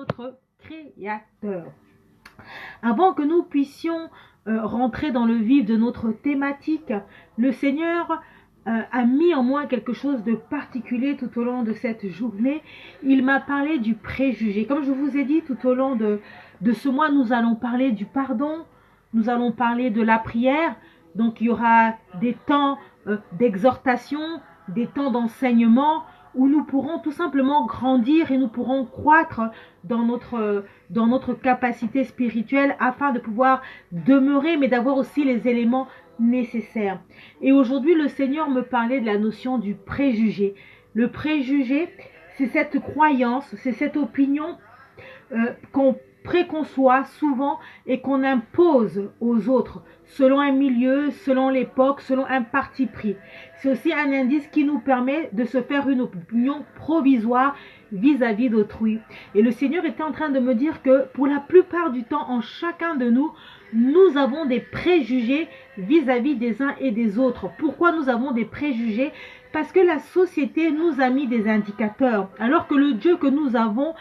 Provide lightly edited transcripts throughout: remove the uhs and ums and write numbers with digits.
notre Créateur. Avant que nous puissions rentrer dans le vif de notre thématique, le Seigneur a mis en moi quelque chose de particulier tout au long de cette journée. Il m'a parlé du préjugé. Comme je vous ai dit, tout au long de ce mois, nous allons parler du pardon, nous allons parler de la prière. Donc il y aura des temps d'exhortation, des temps d'enseignement, où nous pourrons tout simplement grandir et nous pourrons croître dans notre capacité spirituelle afin de pouvoir demeurer, mais d'avoir aussi les éléments nécessaires. Et aujourd'hui, le Seigneur me parlait de la notion du préjugé. Le préjugé, c'est cette croyance, c'est cette opinion qu'on préconçoit souvent et qu'on impose aux autres selon un milieu, selon l'époque, selon un parti pris. C'est aussi un indice qui nous permet de se faire une opinion provisoire vis-à-vis d'autrui. Et le Seigneur était en train de me dire que pour la plupart du temps, en chacun de nous, nous avons des préjugés vis-à-vis des uns et des autres. Pourquoi nous avons des préjugés? Parce que la société nous a mis des indicateurs, alors que le Dieu que nous avons,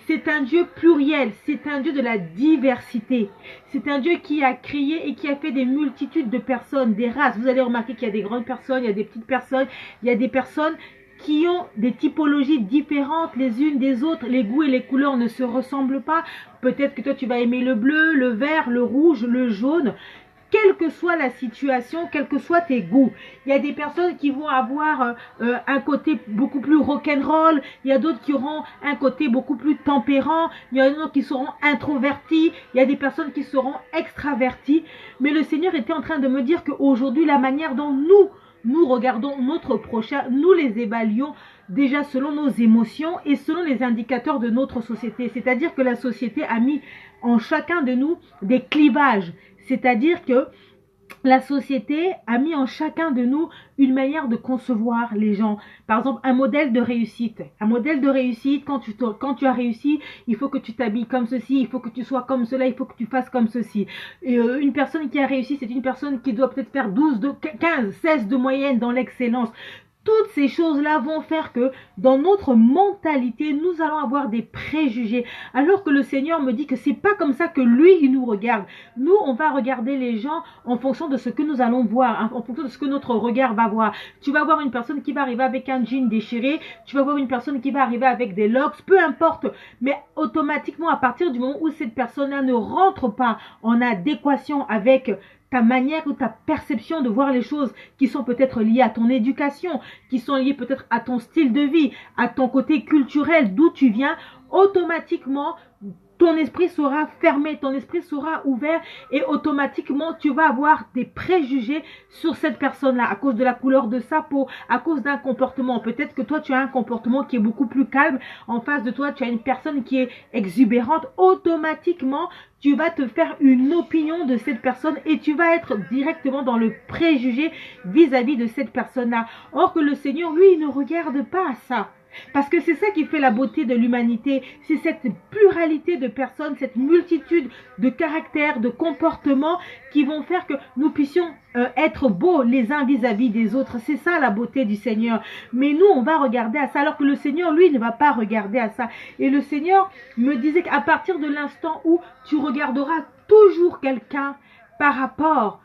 c'est un Dieu pluriel, c'est un Dieu de la diversité. C'est un Dieu qui a créé et qui a fait des multitudes de personnes, des races. Vous allez remarquer qu'il y a des grandes personnes, il y a des petites personnes, il y a des personnes qui ont des typologies différentes les unes des autres. Les goûts et les couleurs ne se ressemblent pas. Peut-être que toi tu vas aimer le bleu, le vert, le rouge, le jaune. Quelle que soit la situation, quels que soient tes goûts. Il y a des personnes qui vont avoir un côté beaucoup plus rock'n'roll, il y a d'autres qui auront un côté beaucoup plus tempérant, il y en a d'autres qui seront introvertis, il y a des personnes qui seront extravertis. Mais le Seigneur était en train de me dire qu'aujourd'hui, la manière dont nous regardons notre prochain, nous les évaluons déjà selon nos émotions et selon les indicateurs de notre société. C'est-à-dire que la société a mis en chacun de nous des clivages. C'est-à-dire que la société a mis en chacun de nous une manière de concevoir les gens. Par exemple, un modèle de réussite. Un modèle de réussite, quand tu as réussi, il faut que tu t'habilles comme ceci, il faut que tu sois comme cela, il faut que tu fasses comme ceci. Et une personne qui a réussi, c'est une personne qui doit peut-être faire 15, 16 de moyenne dans l'excellence. Toutes ces choses-là vont faire que dans notre mentalité, nous allons avoir des préjugés. Alors que le Seigneur me dit que c'est pas comme ça que lui, il nous regarde. Nous, on va regarder les gens en fonction de ce que nous allons voir, hein, en fonction de ce que notre regard va voir. Tu vas voir une personne qui va arriver avec un jean déchiré, tu vas voir une personne qui va arriver avec des locks, peu importe. Mais automatiquement, à partir du moment où cette personne-là ne rentre pas en adéquation avec ta manière ou ta perception de voir les choses qui sont peut-être liées à ton éducation, qui sont liées peut-être à ton style de vie, à ton côté culturel, d'où tu viens, automatiquement, ton esprit sera fermé, ton esprit sera ouvert et automatiquement, tu vas avoir des préjugés sur cette personne-là à cause de la couleur de sa peau, à cause d'un comportement. Peut-être que toi, tu as un comportement qui est beaucoup plus calme. En face de toi, tu as une personne qui est exubérante. Automatiquement, tu vas te faire une opinion de cette personne et tu vas être directement dans le préjugé vis-à-vis de cette personne-là. Or que le Seigneur, lui, il ne regarde pas à ça. Parce que c'est ça qui fait la beauté de l'humanité, c'est cette pluralité de personnes, cette multitude de caractères, de comportements qui vont faire que nous puissions être beaux les uns vis-à-vis des autres. C'est ça la beauté du Seigneur. Mais nous, on va regarder à ça, alors que le Seigneur, lui, ne va pas regarder à ça. Et le Seigneur me disait qu'à partir de l'instant où tu regarderas toujours quelqu'un par rapport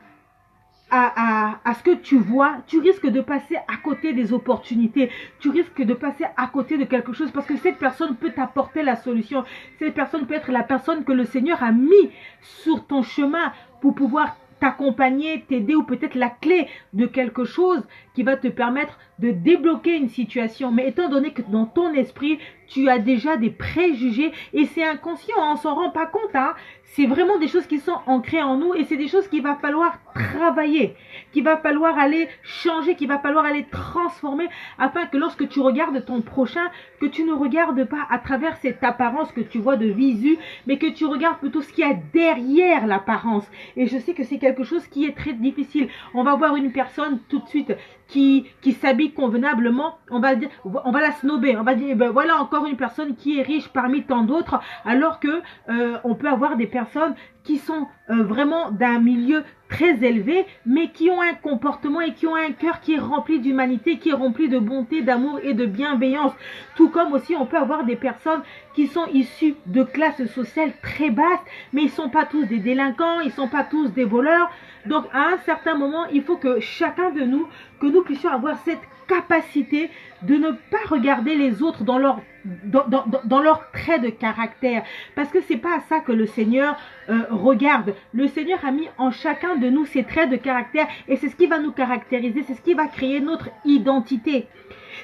à ce que tu vois, tu risques de passer à côté des opportunités, tu risques de passer à côté de quelque chose parce que cette personne peut t'apporter la solution, cette personne peut être la personne que le Seigneur a mis sur ton chemin pour pouvoir t'accompagner, t'aider ou peut-être la clé de quelque chose qui va te permettre de débloquer une situation. Mais étant donné que dans ton esprit, tu as déjà des préjugés et c'est inconscient, on s'en rend pas compte, hein. C'est vraiment des choses qui sont ancrées en nous et c'est des choses qu'il va falloir travailler, qu'il va falloir aller changer, qu'il va falloir aller transformer afin que lorsque tu regardes ton prochain, que tu ne regardes pas à travers cette apparence que tu vois de visu, mais que tu regardes plutôt ce qu'il y a derrière l'apparence. Et je sais que c'est quelque chose qui est très difficile. On va voir une personne tout de suite qui s'habille convenablement, on va la snober, on va dire ben voilà encore une personne qui est riche parmi tant d'autres, alors que on peut avoir des personnes personnes qui sont vraiment d'un milieu très élevé, mais qui ont un comportement et qui ont un cœur qui est rempli d'humanité, qui est rempli de bonté, d'amour et de bienveillance. Tout comme aussi on peut avoir des personnes qui sont issues de classes sociales très basses, mais ils ne sont pas tous des délinquants, ils ne sont pas tous des voleurs. Donc à un certain moment, il faut que chacun de nous, que nous puissions avoir cette capacité de ne pas regarder les autres dans leur trait de caractère, parce que c'est pas ça que le Seigneur regarde. Le Seigneur a mis en chacun de nous ces traits de caractère et c'est ce qui va nous caractériser, c'est ce qui va créer notre identité,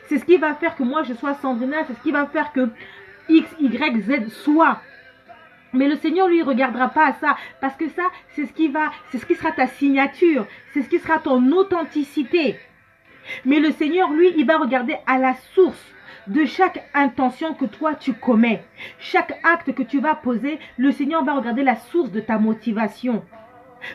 c'est ce qui va faire que moi je sois Sandrina, c'est ce qui va faire que X, Y, Z soit. Mais le Seigneur, lui, ne regardera pas à ça, parce que ça, c'est ce qui sera ta signature, c'est ce qui sera ton authenticité. Mais le Seigneur, lui, il va regarder à la source de chaque intention que toi tu commets. Chaque acte que tu vas poser, le Seigneur va regarder la source de ta motivation.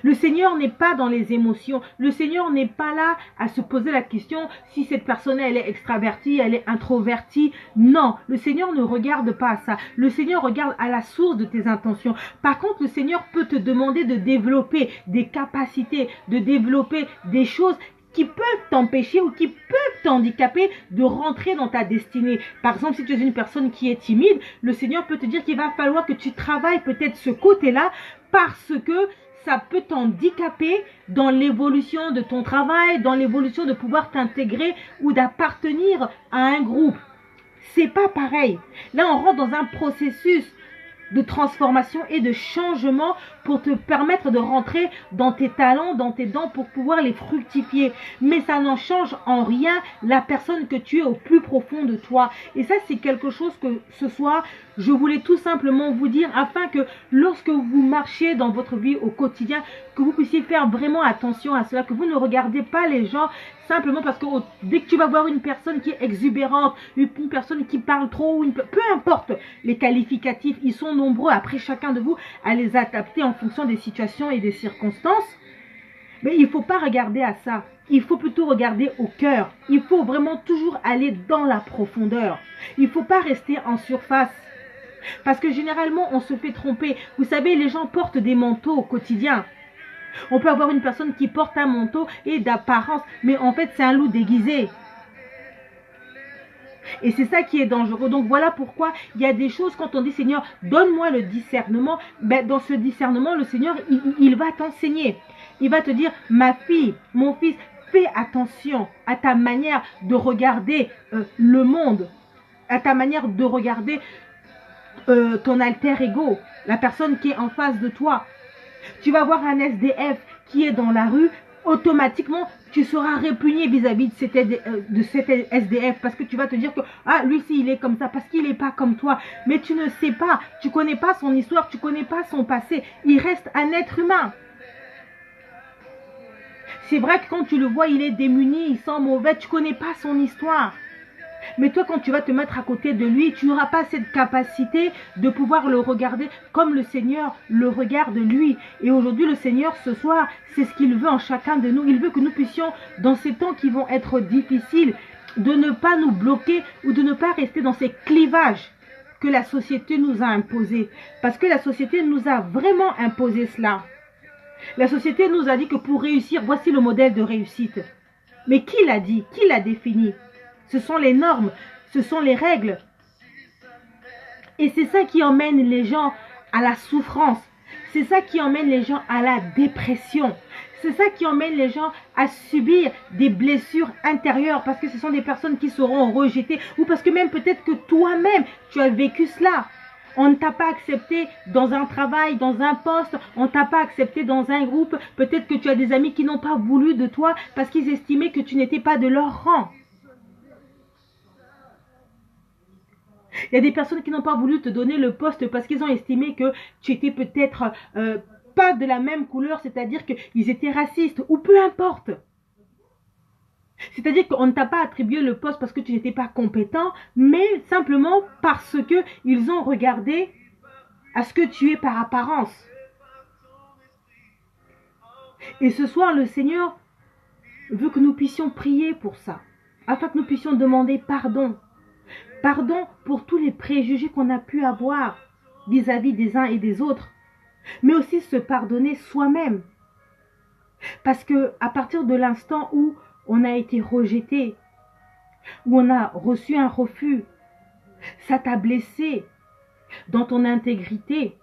Le Seigneur n'est pas dans les émotions. Le Seigneur n'est pas là à se poser la question si cette personne elle est extravertie, elle est introvertie. Non, le Seigneur ne regarde pas à ça. Le Seigneur regarde à la source de tes intentions. Par contre, le Seigneur peut te demander de développer des capacités, de développer des choses qui peuvent t'empêcher ou qui peuvent t'handicaper de rentrer dans ta destinée. Par exemple, si tu es une personne qui est timide, le Seigneur peut te dire qu'il va falloir que tu travailles peut-être ce côté-là parce que ça peut t'handicaper dans l'évolution de ton travail, dans l'évolution de pouvoir t'intégrer ou d'appartenir à un groupe. C'est pas pareil. Là, on rentre dans un processus de transformation et de changement pour te permettre de rentrer dans tes talents, dans tes dons pour pouvoir les fructifier. Mais ça n'en change en rien la personne que tu es au plus profond de toi. Et ça, c'est quelque chose que ce soir, je voulais tout simplement vous dire afin que lorsque vous marchez dans votre vie au quotidien, que vous puissiez faire vraiment attention à cela, que vous ne regardez pas les gens simplement parce que dès que tu vas voir une personne qui est exubérante, une personne qui parle trop, peu importe les qualificatifs, ils sont nombreux après chacun de vous à les adapter en fonction des situations et des circonstances. Mais il ne faut pas regarder à ça. Il faut plutôt regarder au cœur. Il faut vraiment toujours aller dans la profondeur. Il ne faut pas rester en surface. Parce que généralement, on se fait tromper. Vous savez, les gens portent des manteaux au quotidien. On peut avoir une personne qui porte un manteau et d'apparence, mais en fait, c'est un loup déguisé. Et c'est ça qui est dangereux. Donc voilà pourquoi il y a des choses, quand on dit Seigneur, donne-moi le discernement, ben, dans ce discernement, le Seigneur, il va t'enseigner. Il va te dire, ma fille, mon fils, fais attention à ta manière de regarder le monde, à ta manière de regarder ton alter ego, la personne qui est en face de toi. Tu vas voir un SDF qui est dans la rue, automatiquement, tu seras répugné vis-à-vis de cet SDF parce que tu vas te dire que lui, si il est comme ça, parce qu'il n'est pas comme toi. Mais tu ne sais pas, tu ne connais pas son histoire, tu ne connais pas son passé. Il reste un être humain. C'est vrai que quand tu le vois, il est démuni, il sent mauvais, tu ne connais pas son histoire. Mais toi, quand tu vas te mettre à côté de lui, tu n'auras pas cette capacité de pouvoir le regarder comme le Seigneur le regarde lui. Et aujourd'hui, le Seigneur, ce soir, c'est ce qu'il veut en chacun de nous. Il veut que nous puissions, dans ces temps qui vont être difficiles, de ne pas nous bloquer ou de ne pas rester dans ces clivages que la société nous a imposés. Parce que la société nous a vraiment imposé cela. La société nous a dit que pour réussir, voici le modèle de réussite. Mais qui l'a dit? Qui l'a défini? Ce sont les normes, ce sont les règles. Et c'est ça qui emmène les gens à la souffrance. C'est ça qui emmène les gens à la dépression. C'est ça qui emmène les gens à subir des blessures intérieures parce que ce sont des personnes qui seront rejetées ou parce que même peut-être que toi-même, tu as vécu cela. On ne t'a pas accepté dans un travail, dans un poste, on ne t'a pas accepté dans un groupe. Peut-être que tu as des amis qui n'ont pas voulu de toi parce qu'ils estimaient que tu n'étais pas de leur rang. Il y a des personnes qui n'ont pas voulu te donner le poste parce qu'ils ont estimé que tu étais peut-être pas de la même couleur, c'est-à-dire qu'ils étaient racistes ou peu importe. C'est-à-dire qu'on ne t'a pas attribué le poste parce que tu n'étais pas compétent, mais simplement parce qu'ils ont regardé à ce que tu es par apparence. Et ce soir, le Seigneur veut que nous puissions prier pour ça, afin que nous puissions demander pardon. Pardon pour tous les préjugés qu'on a pu avoir vis-à-vis des uns et des autres. mais aussi se pardonner soi-même. Parce que à partir de l'instant où on a été rejeté, où on a reçu un refus, ça t'a blessé dans ton intégrité,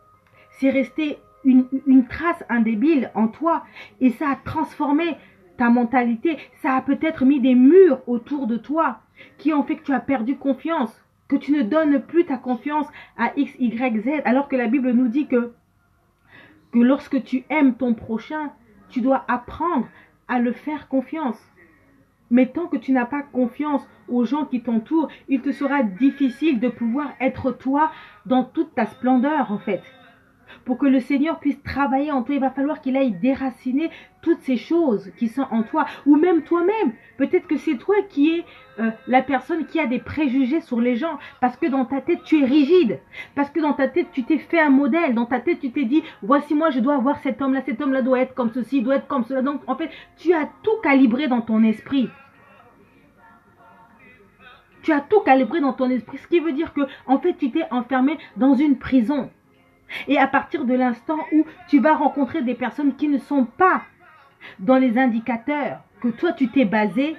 c'est resté une trace indélébile en toi et ça a transformé ta mentalité, ça a peut-être mis des murs autour de toi qui ont fait que tu as perdu confiance, que tu ne donnes plus ta confiance à X, Y, Z, alors que la Bible nous dit que lorsque tu aimes ton prochain, tu dois apprendre à le faire confiance. Mais tant que tu n'as pas confiance aux gens qui t'entourent, il te sera difficile de pouvoir être toi dans toute ta splendeur en fait. Pour que le Seigneur puisse travailler en toi, il va falloir qu'il aille déraciner toutes ces choses qui sont en toi. Ou même toi-même. Peut-être que c'est toi qui es la personne qui a des préjugés sur les gens. Parce que dans ta tête, tu es rigide. Parce que dans ta tête, tu t'es fait un modèle. Dans ta tête, tu t'es dit, voici moi, je dois avoir cet homme-là doit être comme ceci, doit être comme cela. Donc en fait, tu as tout calibré dans ton esprit. Tu as tout calibré dans ton esprit. Ce qui veut dire que, en fait, tu t'es enfermé dans une prison. Et à partir de l'instant où tu vas rencontrer des personnes qui ne sont pas dans les indicateurs que toi tu t'es basé,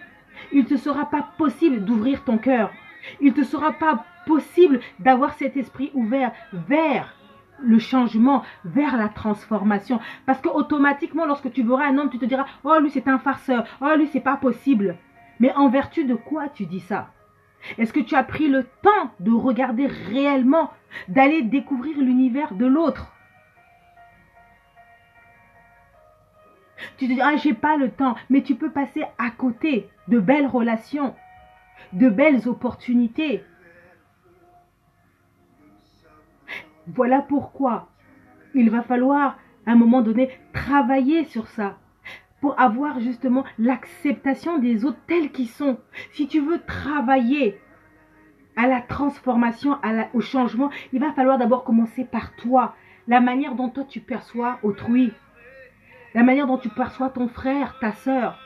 il ne te sera pas possible d'ouvrir ton cœur. Il ne te sera pas possible d'avoir cet esprit ouvert vers le changement, vers la transformation. Parce que automatiquement, lorsque tu verras un homme, tu te diras « Oh, lui c'est un farceur. Oh, lui c'est pas possible. » Mais en vertu de quoi tu dis ça? Est-ce que tu as pris le temps de regarder réellement, d'aller découvrir l'univers de l'autre? Tu te dis, ah, j'ai pas le temps, mais tu peux passer à côté de belles relations, de belles opportunités. Voilà pourquoi il va falloir, à un moment donné, travailler sur ça. Pour avoir justement l'acceptation des autres tels qu'ils sont. Si tu veux travailler à la transformation, au changement, il va falloir d'abord commencer par toi. La manière dont toi tu perçois autrui. La manière dont tu perçois ton frère, ta sœur.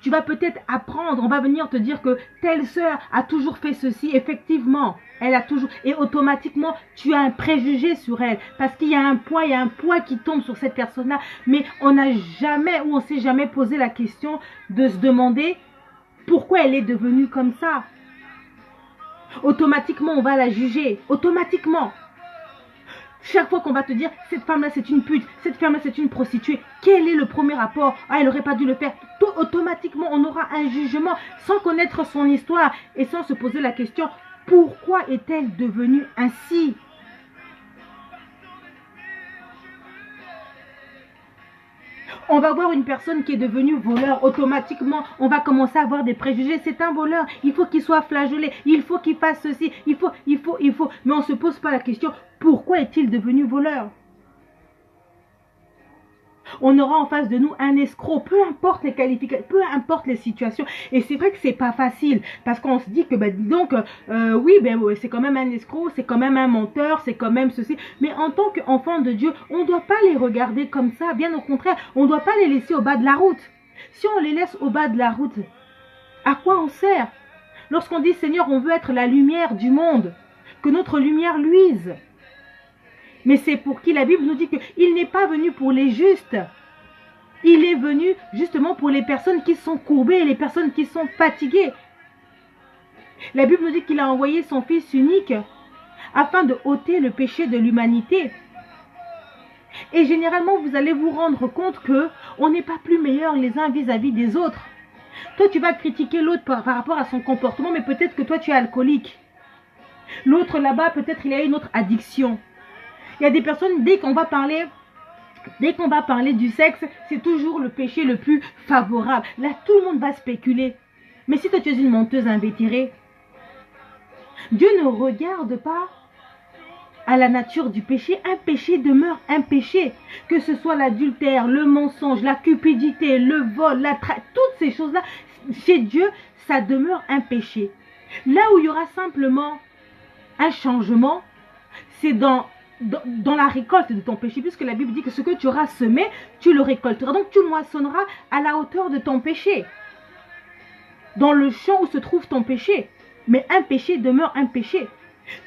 Tu vas peut-être apprendre, on va venir te dire que telle sœur a toujours fait ceci. Effectivement, elle a toujours... Et automatiquement, tu as un préjugé sur elle. Parce qu'il y a un poids qui tombe sur cette personne-là. Mais on n'a jamais, ou on ne s'est jamais posé la question de se demander pourquoi elle est devenue comme ça. Automatiquement, on va la juger. Automatiquement. Chaque fois qu'on va te dire, cette femme-là, c'est une pute, cette femme-là, c'est une prostituée, quel est le premier rapport? Ah, elle n'aurait pas dû le faire. Tout automatiquement, on aura un jugement sans connaître son histoire et sans se poser la question, pourquoi est-elle devenue ainsi? On va voir une personne qui est devenue voleur, automatiquement, on va commencer à avoir des préjugés. C'est un voleur, il faut qu'il soit flagellé, il faut qu'il fasse ceci, il faut. Mais on ne se pose pas la question, pourquoi est-il devenu voleur? On aura en face de nous un escroc, peu importe les qualifications, peu importe les situations. Et c'est vrai que c'est pas facile, parce qu'on se dit que, dis donc, oui, c'est quand même un escroc, c'est quand même un menteur, c'est quand même ceci. Mais en tant qu'enfant de Dieu, on ne doit pas les regarder comme ça. Bien au contraire, on ne doit pas les laisser au bas de la route. Si on les laisse au bas de la route, à quoi on sert? Lorsqu'on dit, Seigneur, on veut être la lumière du monde, que notre lumière luise. Mais c'est pour qui la Bible nous dit qu'il n'est pas venu pour les justes. Il est venu justement pour les personnes qui sont courbées, les personnes qui sont fatiguées. La Bible nous dit qu'il a envoyé son Fils unique afin de ôter le péché de l'humanité. Et généralement, vous allez vous rendre compte qu'on n'est pas plus meilleurs les uns vis-à-vis des autres. Toi, tu vas critiquer l'autre par rapport à son comportement, mais peut-être que toi, tu es alcoolique. L'autre là-bas, peut-être il a une autre addiction. Il y a des personnes, dès qu'on va parler du sexe, c'est toujours le péché le plus favorable. Là, tout le monde va spéculer. Mais si toi, tu es une menteuse invétérée, Dieu ne regarde pas à la nature du péché. Un péché demeure un péché. Que ce soit l'adultère, le mensonge, la cupidité, le vol, la traite, toutes ces choses-là, chez Dieu, ça demeure un péché. Là où il y aura simplement un changement, c'est dans la récolte de ton péché, puisque la Bible dit que ce que tu auras semé, tu le récolteras. Donc tu moissonneras à la hauteur de ton péché, dans le champ où se trouve ton péché. Mais un péché demeure un péché.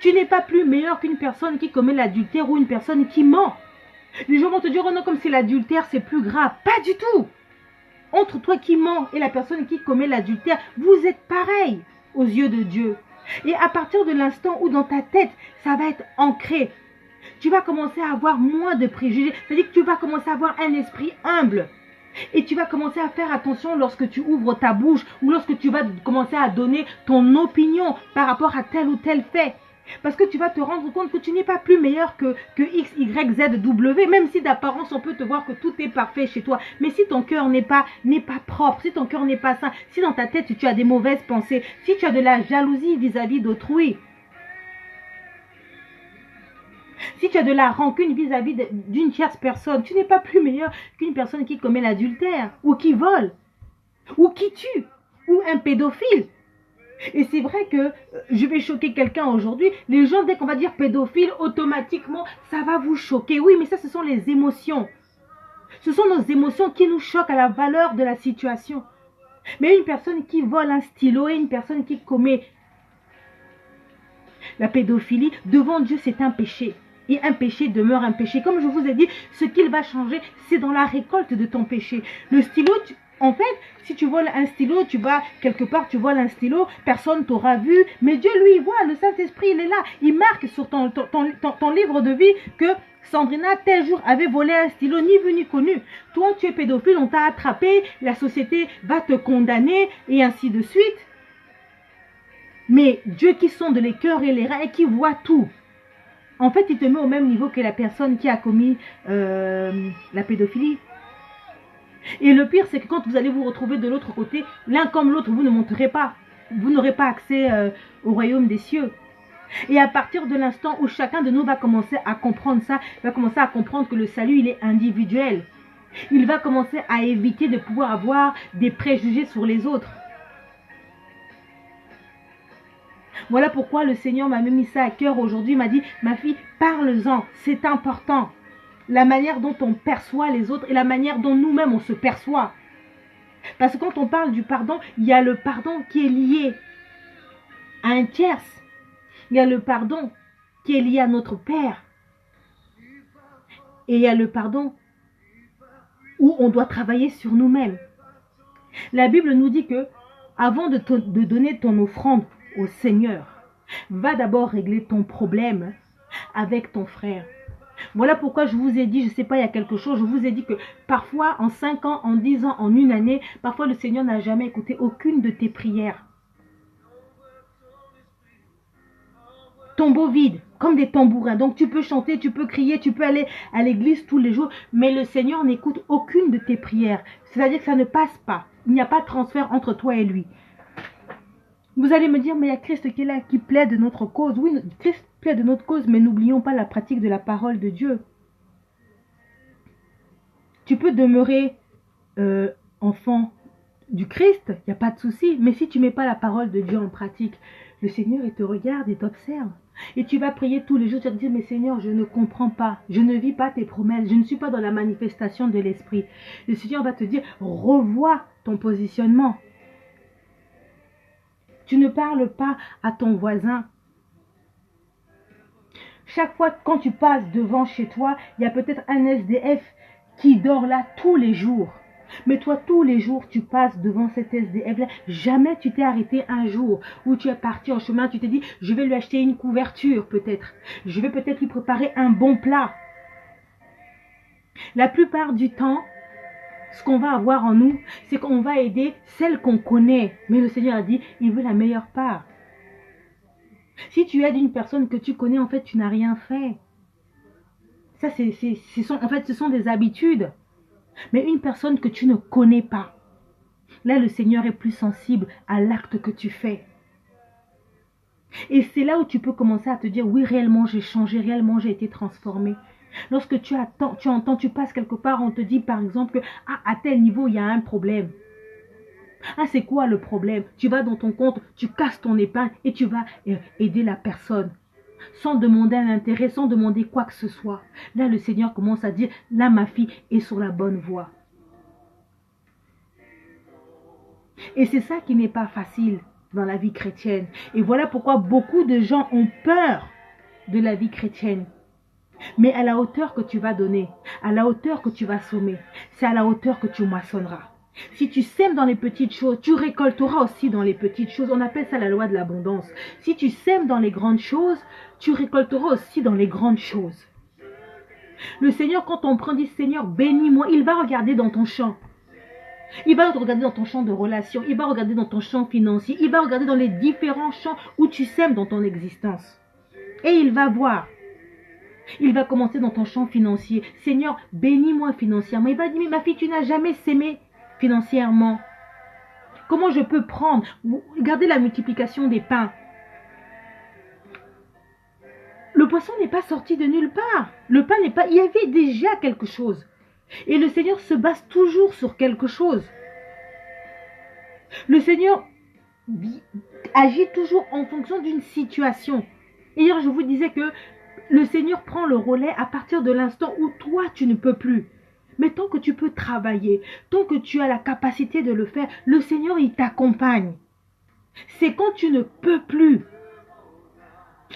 Tu n'es pas plus meilleur qu'une personne qui commet l'adultère ou une personne qui ment. Les gens vont te dire, oh non, comme c'est l'adultère, c'est plus grave. Pas du tout. Entre toi qui ment et la personne qui commet l'adultère, vous êtes pareil aux yeux de Dieu. Et à partir de l'instant où dans ta tête, ça va être ancré, tu vas commencer à avoir moins de préjugés. C'est-à-dire que tu vas commencer à avoir un esprit humble. Et tu vas commencer à faire attention lorsque tu ouvres ta bouche ou lorsque tu vas commencer à donner ton opinion par rapport à tel ou tel fait. Parce que tu vas te rendre compte que tu n'es pas plus meilleur que X, Y, Z, W, même si d'apparence on peut te voir que tout est parfait chez toi. Mais si ton cœur n'est pas propre, si ton cœur n'est pas sain, si dans ta tête tu as des mauvaises pensées, si tu as de la jalousie vis-à-vis d'autrui, si tu as de la rancune vis-à-vis d'une tierce personne, tu n'es pas plus meilleur qu'une personne qui commet l'adultère, ou qui vole, ou qui tue, ou un pédophile. Et c'est vrai que je vais choquer quelqu'un aujourd'hui. Les gens, dès qu'on va dire pédophile, automatiquement, ça va vous choquer. Oui, mais ça, ce sont les émotions. Ce sont nos émotions qui nous choquent à la valeur de la situation. Mais une personne qui vole un stylo et une personne qui commet la pédophilie, devant Dieu, c'est un péché. Et un péché demeure un péché. Comme je vous ai dit, ce qu'il va changer, c'est dans la récolte de ton péché. Le stylo, en fait, si tu voles un stylo, tu vas quelque part, tu voles un stylo, personne t'aura vu, mais Dieu, lui, il voit, le Saint-Esprit, il est là. Il marque sur ton livre de vie que Sandrina, tel jour, avait volé un stylo, ni vu ni connu. Toi, tu es pédophile, on t'a attrapé, la société va te condamner, et ainsi de suite. Mais Dieu qui sonde les cœurs et les reins et qui voit tout, en fait, il te met au même niveau que la personne qui a commis la pédophilie. Et le pire, c'est que quand vous allez vous retrouver de l'autre côté, l'un comme l'autre, vous ne monterez pas. Vous n'aurez pas accès au royaume des cieux. Et à partir de l'instant où chacun de nous va commencer à comprendre ça, va commencer à comprendre que le salut, il est individuel. Il va commencer à éviter de pouvoir avoir des préjugés sur les autres. Voilà pourquoi le Seigneur m'a mis ça à cœur aujourd'hui. Il m'a dit, ma fille, parle-en, c'est important. La manière dont on perçoit les autres et la manière dont nous-mêmes on se perçoit. Parce que quand on parle du pardon, il y a le pardon qui est lié à un tierce. Il y a le pardon qui est lié à notre Père. Et il y a le pardon où on doit travailler sur nous-mêmes. La Bible nous dit que avant de donner ton offrande au Seigneur, va d'abord régler ton problème avec ton frère. Voilà pourquoi je vous ai dit, je ne sais pas, il y a quelque chose, je vous ai dit que parfois en 5 ans, en 10 ans, en une année, parfois le Seigneur n'a jamais écouté aucune de tes prières. Tombeau vide, comme des tambourins. Donc tu peux chanter, tu peux crier, tu peux aller à l'église tous les jours, mais le Seigneur n'écoute aucune de tes prières. C'est-à-dire que ça ne passe pas. Il n'y a pas de transfert entre toi et lui. Vous allez me dire, mais il y a Christ qui est là, qui plaide de notre cause. Oui, Christ plaide de notre cause, mais n'oublions pas la pratique de la parole de Dieu. Tu peux demeurer enfant du Christ, il n'y a pas de souci, mais si tu ne mets pas la parole de Dieu en pratique, le Seigneur, il te regarde et t'observe. Et tu vas prier tous les jours, tu vas te dire, mais Seigneur, je ne comprends pas, je ne vis pas tes promesses, je ne suis pas dans la manifestation de l'Esprit. Le Seigneur va te dire, revois ton positionnement. Tu ne parles pas à ton voisin. Chaque fois quand tu passes devant chez toi, il y a peut-être un SDF qui dort là tous les jours. Mais toi, tous les jours, tu passes devant cet SDF-là. Jamais tu t'es arrêté un jour où tu es parti en chemin, tu t'es dit, je vais lui acheter une couverture peut-être. Je vais peut-être lui préparer un bon plat. La plupart du temps, ce qu'on va avoir en nous, c'est qu'on va aider celle qu'on connaît. Mais le Seigneur a dit, il veut la meilleure part. Si tu aides une personne que tu connais, en fait, tu n'as rien fait. Ça, ce sont des habitudes. Mais une personne que tu ne connais pas, là, le Seigneur est plus sensible à l'acte que tu fais. Et c'est là où tu peux commencer à te dire, oui, réellement, j'ai changé, réellement, j'ai été transformé. Lorsque tu entends, tu passes quelque part, on te dit, par exemple, que à tel niveau, il y a un problème. Ah, c'est quoi le problème? Tu vas dans ton compte, tu casses ton épingle et tu vas aider la personne. Sans demander un intérêt, sans demander quoi que ce soit. Là, le Seigneur commence à dire, là, ma fille est sur la bonne voie. Et c'est ça qui n'est pas facile dans la vie chrétienne. Et voilà pourquoi beaucoup de gens ont peur de la vie chrétienne. Mais à la hauteur que tu vas donner, à la hauteur que tu vas semer, c'est à la hauteur que tu moissonneras. Si tu sèmes dans les petites choses, tu récolteras aussi dans les petites choses. On appelle ça la loi de l'abondance. Si tu sèmes dans les grandes choses, tu récolteras aussi dans les grandes choses. Le Seigneur, quand on prend, dit Seigneur, bénis-moi, il va regarder dans ton champ. Il va regarder dans ton champ de relations, il va regarder dans ton champ financier, il va regarder dans les différents champs où tu sèmes dans ton existence. Et il va voir. Il va commencer dans ton champ financier. Seigneur, bénis-moi financièrement. Il va dire, mais ma fille, tu n'as jamais sémé financièrement. Comment je peux prendre? Regardez la multiplication des pains. Le poisson n'est pas sorti de nulle part. Le pain n'est pas... Il y avait déjà quelque chose. Et le Seigneur se base toujours sur quelque chose. Le Seigneur agit toujours en fonction d'une situation. Et hier, je vous disais que le Seigneur prend le relais à partir de l'instant où toi, tu ne peux plus. Mais tant que tu peux travailler, tant que tu as la capacité de le faire, le Seigneur, il t'accompagne. C'est quand tu ne peux plus.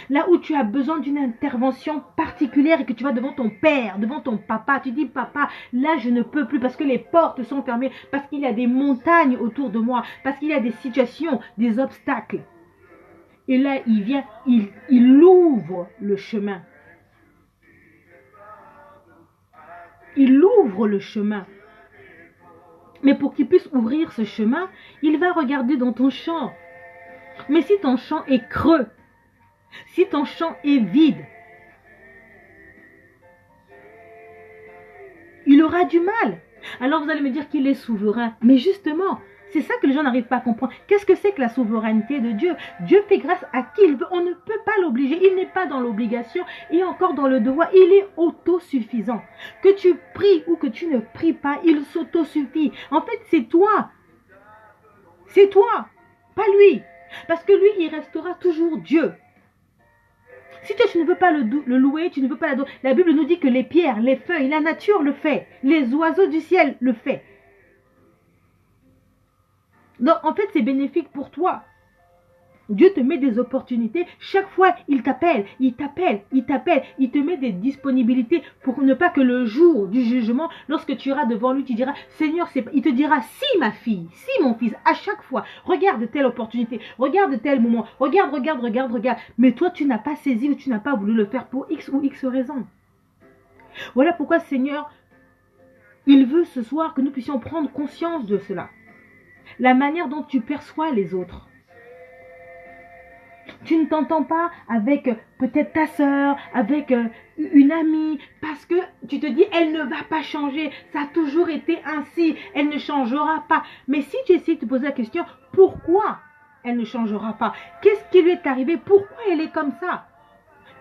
Là où tu as besoin d'une intervention particulière et que tu vas devant ton père, devant ton papa, tu dis papa, là je ne peux plus parce que les portes sont fermées, parce qu'il y a des montagnes autour de moi, parce qu'il y a des situations, des obstacles. Et là il vient, il ouvre le chemin. Il ouvre le chemin. Mais pour qu'il puisse ouvrir ce chemin, il va regarder dans ton champ. Mais si ton champ est creux, si ton champ est vide, il aura du mal. Alors vous allez me dire qu'il est souverain. Mais justement, c'est ça que les gens n'arrivent pas à comprendre. Qu'est-ce que c'est que la souveraineté de Dieu? Dieu fait grâce à qui il veut. On ne peut pas l'obliger. Il n'est pas dans l'obligation et encore dans le devoir. Il est autosuffisant. Que tu pries ou que tu ne pries pas, il s'autosuffit. En fait, c'est toi. C'est toi, pas lui. Parce que lui, il restera toujours Dieu. Si toi, tu ne veux pas le louer, tu ne veux pas l'adorer, la Bible nous dit que les pierres, les feuilles, la nature le fait. Les oiseaux du ciel le fait. Donc, en fait, c'est bénéfique pour toi. Dieu te met des opportunités. Chaque fois, il t'appelle, il t'appelle, il t'appelle. Il te met des disponibilités pour ne pas que le jour du jugement, lorsque tu iras devant lui, tu diras, Seigneur, il te dira, si ma fille, si mon fils, à chaque fois, regarde telle opportunité, regarde tel moment, regarde. Mais toi, tu n'as pas saisi ou tu n'as pas voulu le faire pour X ou X raison. Voilà pourquoi, Seigneur, il veut ce soir que nous puissions prendre conscience de cela. La manière dont tu perçois les autres. Tu ne t'entends pas avec peut-être ta soeur, avec une amie, parce que tu te dis, elle ne va pas changer, ça a toujours été ainsi, elle ne changera pas. Mais si tu essaies de te poser la question, pourquoi elle ne changera pas? Qu'est-ce qui lui est arrivé? Pourquoi elle est comme ça?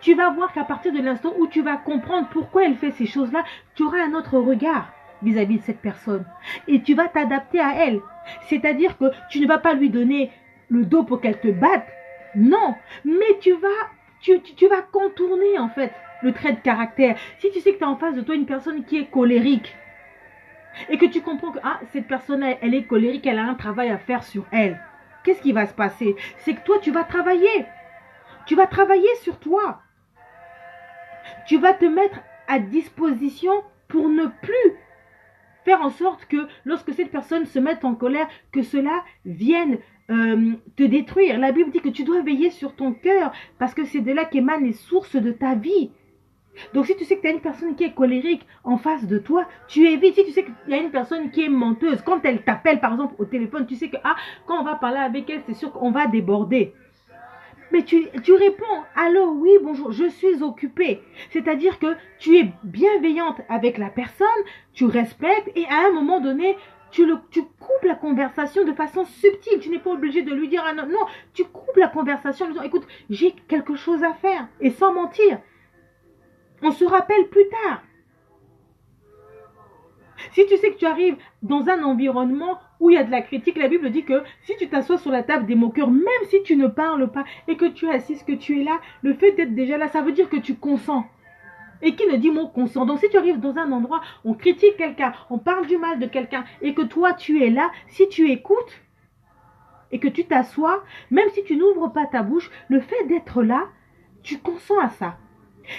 Tu vas voir qu'à partir de l'instant où tu vas comprendre pourquoi elle fait ces choses-là, tu auras un autre regard vis-à-vis de cette personne. Et tu vas t'adapter à elle. C'est-à-dire que tu ne vas pas lui donner le dos pour qu'elle te batte. Non, mais tu vas contourner en fait le trait de caractère. Si tu sais que tu as en face de toi une personne qui est colérique et que tu comprends que cette personne elle est colérique, elle a un travail à faire sur elle. Qu'est-ce qui va se passer? C'est que toi tu vas travailler. Tu vas travailler sur toi. Tu vas te mettre à disposition pour ne plus faire en sorte que lorsque cette personne se mette en colère, que cela vienne te détruire. La Bible dit que tu dois veiller sur ton cœur parce que c'est de là qu'émanent les sources de ta vie. Donc si tu sais que tu as une personne qui est colérique en face de toi, tu évites. Si tu sais qu'il y a une personne qui est menteuse, quand elle t'appelle par exemple au téléphone, tu sais que quand on va parler avec elle, c'est sûr qu'on va déborder. Mais tu réponds, allô, oui, bonjour, je suis occupée. C'est-à-dire que tu es bienveillante avec la personne, tu respectes et à un moment donné, tu coupes la conversation de façon subtile. Tu n'es pas obligé de lui dire non, non, tu coupes la conversation en lui disant, écoute, j'ai quelque chose à faire. Et sans mentir, on se rappelle plus tard. Si tu sais que tu arrives dans un environnement où il y a de la critique, la Bible dit que si tu t'assois sur la table des moqueurs, même si tu ne parles pas et que tu es assise, que tu es là, le fait d'être déjà là, ça veut dire que tu consens. Et qui ne dit mot consent? Donc si tu arrives dans un endroit, on critique quelqu'un, on parle du mal de quelqu'un et que toi tu es là, si tu écoutes et que tu t'assois, même si tu n'ouvres pas ta bouche, le fait d'être là, tu consens à ça.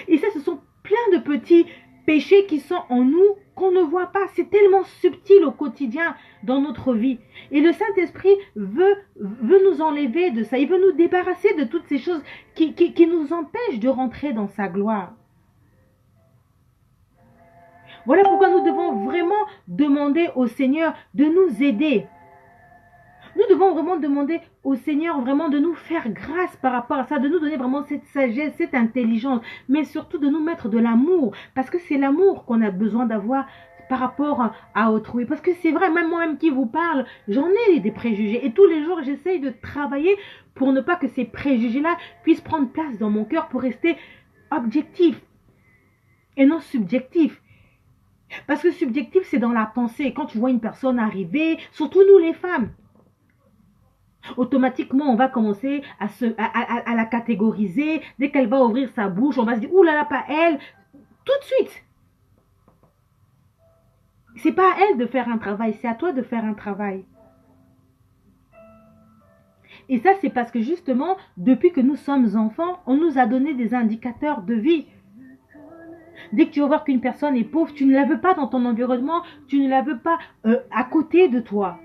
Et ça, ce sont plein de petits péchés qui sont en nous qu'on ne voit pas. C'est tellement subtil au quotidien dans notre vie. Et le Saint-Esprit veut nous enlever de ça. Il veut nous débarrasser de toutes ces choses qui nous empêchent de rentrer dans sa gloire. Voilà pourquoi nous devons vraiment demander au Seigneur de nous aider. Nous devons vraiment demander au Seigneur vraiment de nous faire grâce par rapport à ça, de nous donner vraiment cette sagesse, cette intelligence, mais surtout de nous mettre de l'amour, parce que c'est l'amour qu'on a besoin d'avoir par rapport à autrui. Parce que c'est vrai, même moi-même qui vous parle, j'en ai des préjugés. Et tous les jours, j'essaye de travailler pour ne pas que ces préjugés-là puissent prendre place dans mon cœur pour rester objectif et non subjectif. Parce que subjectif, c'est dans la pensée. Quand tu vois une personne arriver, surtout nous les femmes, automatiquement, on va commencer à la catégoriser. Dès qu'elle va ouvrir sa bouche, on va se dire, ouh là là, pas elle. Tout de suite. C'est pas à elle de faire un travail, c'est à toi de faire un travail. Et ça, c'est parce que justement, depuis que nous sommes enfants, on nous a donné des indicateurs de vie. Dès que tu vas voir qu'une personne est pauvre, tu ne la veux pas dans ton environnement, tu ne la veux pas à côté de toi.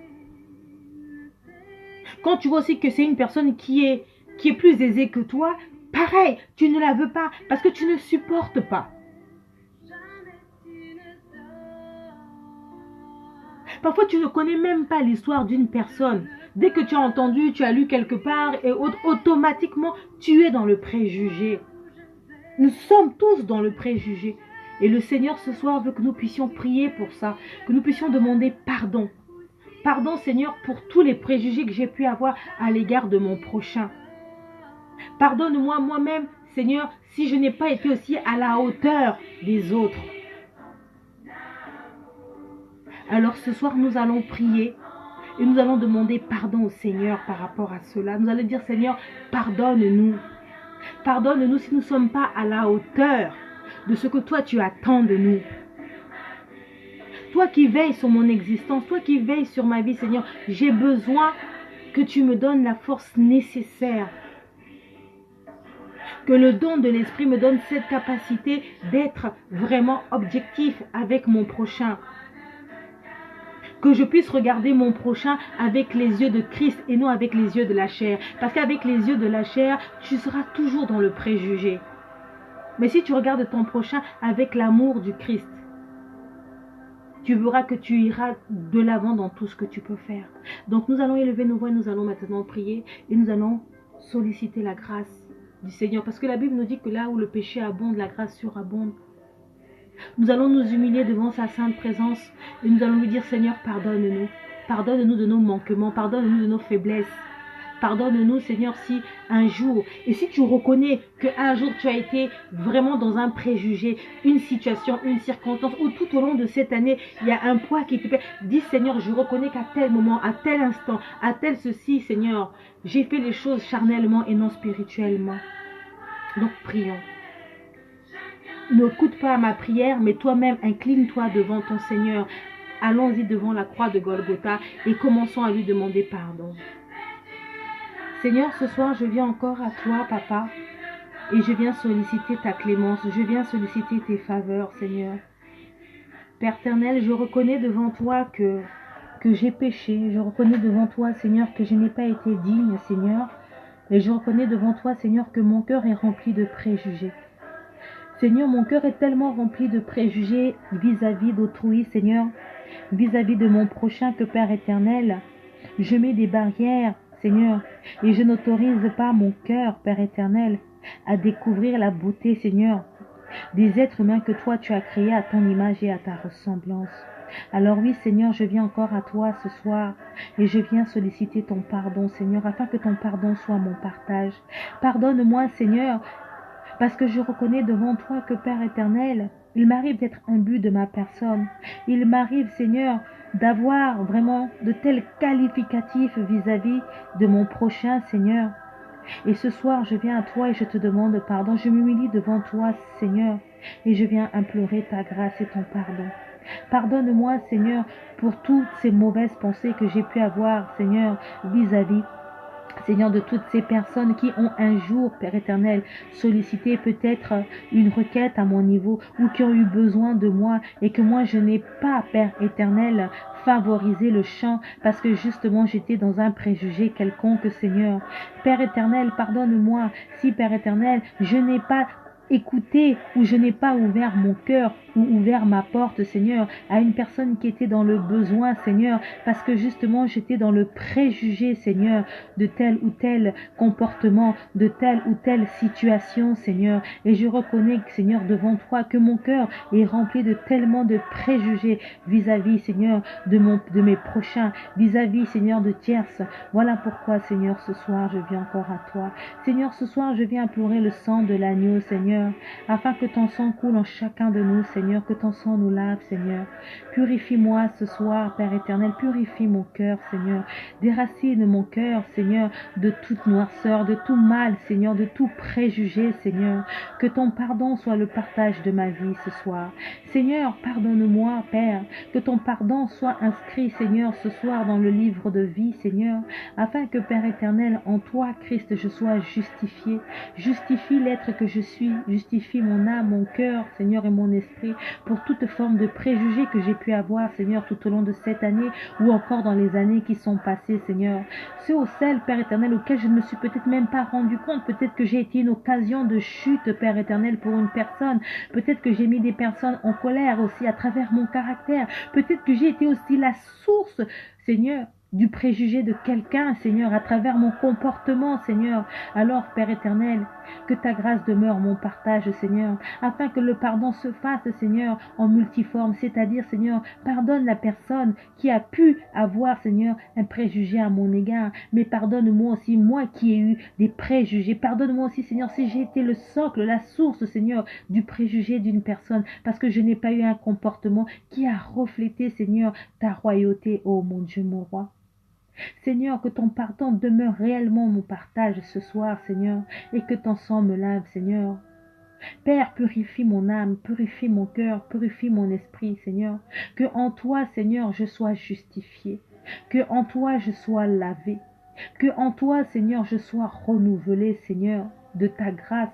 Quand tu vois aussi que c'est une personne qui est plus aisée que toi, pareil, tu ne la veux pas parce que tu ne supportes pas. Parfois, tu ne connais même pas l'histoire d'une personne. Dès que tu as entendu, tu as lu quelque part et automatiquement, tu es dans le préjugé. Nous sommes tous dans le préjugé. Et le Seigneur, ce soir, veut que nous puissions prier pour ça, que nous puissions demander pardon. Pardon, Seigneur, pour tous les préjugés que j'ai pu avoir à l'égard de mon prochain. Pardonne-moi moi-même, Seigneur, si je n'ai pas été aussi à la hauteur des autres. Alors ce soir, nous allons prier et nous allons demander pardon au Seigneur par rapport à cela. Nous allons dire, Seigneur, pardonne-nous. Pardonne-nous si nous ne sommes pas à la hauteur de ce que toi tu attends de nous. Toi qui veilles sur mon existence, toi qui veilles sur ma vie, Seigneur, j'ai besoin que tu me donnes la force nécessaire. Que le don de l'Esprit me donne cette capacité d'être vraiment objectif avec mon prochain. Que je puisse regarder mon prochain avec les yeux de Christ et non avec les yeux de la chair. Parce qu'avec les yeux de la chair, tu seras toujours dans le préjugé. Mais si tu regardes ton prochain avec l'amour du Christ, tu verras que tu iras de l'avant dans tout ce que tu peux faire. Donc nous allons élever nos voix, nous allons maintenant prier et nous allons solliciter la grâce du Seigneur. Parce que la Bible nous dit que là où le péché abonde, la grâce surabonde. Nous allons nous humilier devant sa sainte présence et nous allons lui dire, Seigneur, pardonne-nous. Pardonne-nous de nos manquements, pardonne-nous de nos faiblesses. Pardonne-nous, Seigneur, si un jour, et si tu reconnais qu'un jour tu as été vraiment dans un préjugé, une situation, une circonstance, ou tout au long de cette année, il y a un poids qui te pèse. Dis, Seigneur, je reconnais qu'à tel moment, à tel instant, à tel ceci, Seigneur, j'ai fait les choses charnellement et non spirituellement. Donc prions. N'écoute pas à ma prière, mais toi-même, incline-toi devant ton Seigneur. Allons-y devant la croix de Golgotha et commençons à lui demander pardon. Seigneur, ce soir, je viens encore à toi, Papa, et je viens solliciter ta clémence, je viens solliciter tes faveurs, Seigneur. Père éternel, je reconnais devant toi que j'ai péché, je reconnais devant toi, Seigneur, que je n'ai pas été digne, Seigneur, et je reconnais devant toi, Seigneur, que mon cœur est rempli de préjugés. Seigneur, mon cœur est tellement rempli de préjugés vis-à-vis d'autrui, Seigneur, vis-à-vis de mon prochain, que Père éternel, je mets des barrières, Seigneur, et je n'autorise pas mon cœur, Père éternel, à découvrir la beauté, Seigneur, des êtres humains que toi tu as créés à ton image et à ta ressemblance. Alors oui, Seigneur, je viens encore à toi ce soir et je viens solliciter ton pardon, Seigneur, afin que ton pardon soit mon partage. Pardonne-moi, Seigneur, parce que je reconnais devant toi que, Père éternel, il m'arrive d'être imbu de ma personne. Il m'arrive, Seigneur, d'avoir vraiment de tels qualificatifs vis-à-vis de mon prochain, Seigneur. Et ce soir, je viens à toi et je te demande pardon. Je m'humilie devant toi, Seigneur, et je viens implorer ta grâce et ton pardon. Pardonne-moi, Seigneur, pour toutes ces mauvaises pensées que j'ai pu avoir, Seigneur, vis-à-vis Seigneur, de toutes ces personnes qui ont un jour, Père éternel, sollicité peut-être une requête à mon niveau ou qui ont eu besoin de moi et que moi je n'ai pas, Père éternel, favorisé le chant parce que justement j'étais dans un préjugé quelconque, Seigneur. Père éternel, pardonne-moi si, Père éternel, je n'ai pas écouté ou je n'ai pas ouvert mon cœur ou ouvert ma porte, Seigneur, à une personne qui était dans le besoin, Seigneur, parce que justement j'étais dans le préjugé, Seigneur, de tel ou tel comportement, de telle ou telle situation, Seigneur. Et je reconnais, Seigneur, devant toi, que mon cœur est rempli de tellement de préjugés vis-à-vis, Seigneur, de mes prochains, vis-à-vis, Seigneur, de tierces. Voilà pourquoi, Seigneur, ce soir, je viens encore à toi. Seigneur, ce soir, je viens implorer le sang de l'agneau, Seigneur, afin que ton sang coule en chacun de nous, Seigneur, que ton sang nous lave, Seigneur. Purifie-moi ce soir, Père éternel, purifie mon cœur, Seigneur. Déracine mon cœur, Seigneur, de toute noirceur, de tout mal, Seigneur, de tout préjugé, Seigneur. Que ton pardon soit le partage de ma vie ce soir. Seigneur, pardonne-moi, Père, que ton pardon soit inscrit, Seigneur, ce soir dans le livre de vie, Seigneur, afin que, Père éternel, en toi, Christ, je sois justifié. Justifie l'être que je suis, justifie mon âme, mon cœur, Seigneur, et mon esprit, pour toute forme de préjugé que j'ai pu avoir, Seigneur, tout au long de cette année ou encore dans les années qui sont passées, Seigneur. Ceux ou celles, Père éternel, auxquels je ne me suis peut-être même pas rendu compte, peut-être que j'ai été une occasion de chute, Père éternel, pour une personne, peut-être que j'ai mis des personnes en colère aussi à travers mon caractère, peut-être que j'ai été aussi la source, Seigneur, du préjugé de quelqu'un, Seigneur, à travers mon comportement, Seigneur. Alors, Père éternel, que ta grâce demeure mon partage, Seigneur, afin que le pardon se fasse, Seigneur, en multiforme, c'est-à-dire, Seigneur, pardonne la personne qui a pu avoir, Seigneur, un préjugé à mon égard, mais pardonne-moi aussi, moi qui ai eu des préjugés, pardonne-moi aussi, Seigneur, si j'ai été le socle, la source, Seigneur, du préjugé d'une personne, parce que je n'ai pas eu un comportement qui a reflété, Seigneur, ta royauté, oh mon Dieu, mon roi. Seigneur, que ton pardon demeure réellement mon partage ce soir, Seigneur, et que ton sang me lave, Seigneur. Père, purifie mon âme, purifie mon cœur, purifie mon esprit, Seigneur. Que en toi, Seigneur, je sois justifié. Que en toi, je sois lavé. Que en toi, Seigneur, je sois renouvelé, Seigneur, de ta grâce,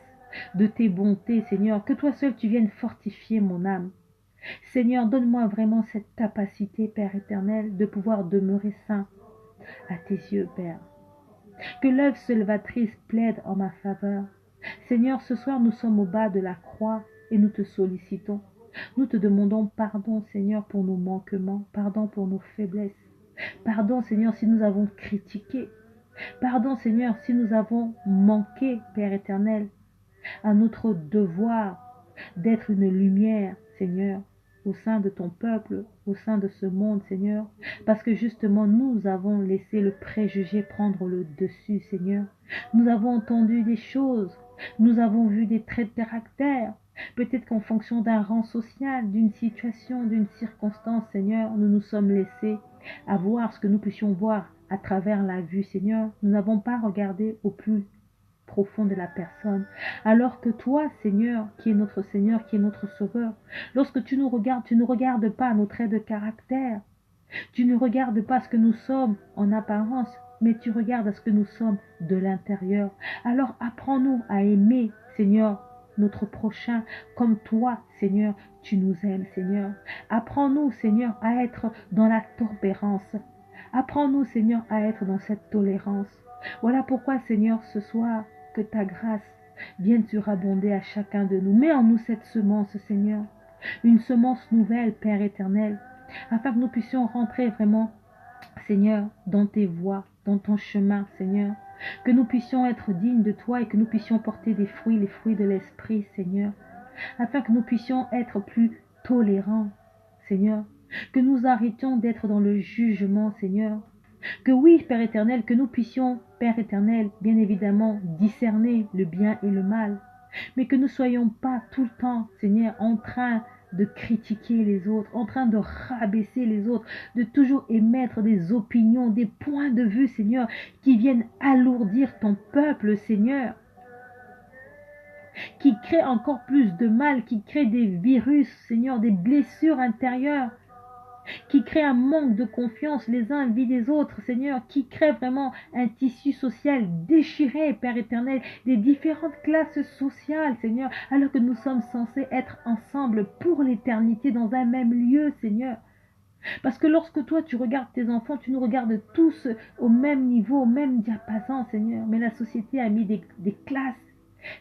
de tes bontés, Seigneur. Que toi seul, tu viennes fortifier mon âme. Seigneur, donne-moi vraiment cette capacité, Père éternel, de pouvoir demeurer saint à tes yeux, Père. Que l'œuvre salvatrice plaide en ma faveur. Seigneur, ce soir, nous sommes au bas de la croix et nous te sollicitons. Nous te demandons pardon, Seigneur, pour nos manquements, pardon pour nos faiblesses. Pardon, Seigneur, si nous avons critiqué. Pardon, Seigneur, si nous avons manqué, Père éternel, à notre devoir d'être une lumière, Seigneur, au sein de ton peuple, au sein de ce monde, Seigneur, parce que justement, nous avons laissé le préjugé prendre le dessus, Seigneur. Nous avons entendu des choses, nous avons vu des traits de caractère, peut-être qu'en fonction d'un rang social, d'une situation, d'une circonstance, Seigneur, nous nous sommes laissés avoir ce que nous puissions voir à travers la vue, Seigneur. Nous n'avons pas regardé au plus profond de la personne. Alors que toi, Seigneur, qui est notre Seigneur, qui est notre Sauveur, lorsque tu nous regardes pas nos traits de caractère, tu ne regardes pas ce que nous sommes en apparence, mais tu regardes ce que nous sommes de l'intérieur. Alors apprends-nous à aimer, Seigneur, notre prochain, comme toi, Seigneur, tu nous aimes, Seigneur. Apprends-nous, Seigneur, à être dans la tempérance. Apprends-nous, Seigneur, à être dans cette tolérance. Voilà pourquoi, Seigneur, ce soir, que ta grâce vienne surabonder à chacun de nous. Mets en nous cette semence, Seigneur, une semence nouvelle, Père éternel, afin que nous puissions rentrer vraiment, Seigneur, dans tes voies, dans ton chemin, Seigneur, que nous puissions être dignes de toi et que nous puissions porter des fruits, les fruits de l'Esprit, Seigneur, afin que nous puissions être plus tolérants, Seigneur, que nous arrêtions d'être dans le jugement, Seigneur, que oui, Père éternel, que nous puissions, Père éternel, bien évidemment, discerner le bien et le mal, mais que nous ne soyons pas tout le temps, Seigneur, en train de critiquer les autres, en train de rabaisser les autres, de toujours émettre des opinions, des points de vue, Seigneur, qui viennent alourdir ton peuple, Seigneur, qui créent encore plus de mal, qui créent des virus, Seigneur, des blessures intérieures. qui crée un manque de confiance les uns vis des autres, Seigneur, qui crée vraiment un tissu social déchiré, Père éternel, des différentes classes sociales, Seigneur, alors que nous sommes censés être ensemble pour l'éternité dans un même lieu, Seigneur. Parce que lorsque toi, tu regardes tes enfants, tu nous regardes tous au même niveau, au même diapason, Seigneur. Mais la société a mis des classes,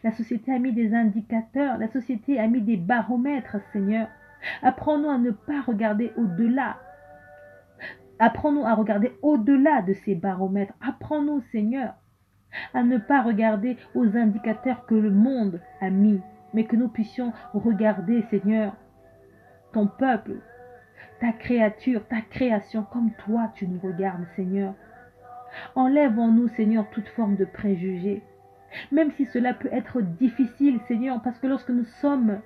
la société a mis des indicateurs, la société a mis des baromètres, Seigneur. Apprends-nous à ne pas regarder au-delà. Apprends-nous à regarder au-delà de ces baromètres. Apprends-nous, Seigneur, à ne pas regarder aux indicateurs que le monde a mis, mais que nous puissions regarder, Seigneur, ton peuple, ta créature, ta création, comme toi tu nous regardes, Seigneur. Enlève en nous, Seigneur, toute forme de préjugés. Même si cela peut être difficile, Seigneur, parce que lorsque nous sommes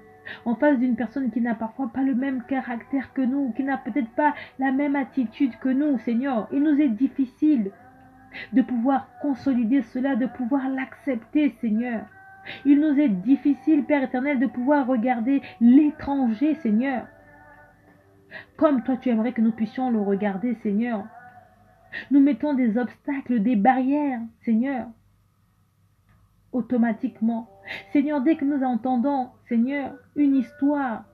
en face d'une personne qui n'a parfois pas le même caractère que nous, qui n'a peut-être pas la même attitude que nous, Seigneur, il nous est difficile de pouvoir consolider cela, de pouvoir l'accepter, Seigneur. Il nous est difficile, Père éternel, de pouvoir regarder l'étranger, Seigneur, comme toi tu aimerais que nous puissions le regarder, Seigneur. Nous mettons des obstacles, des barrières, Seigneur, automatiquement. Seigneur, dès que nous entendons, Seigneur, une histoire,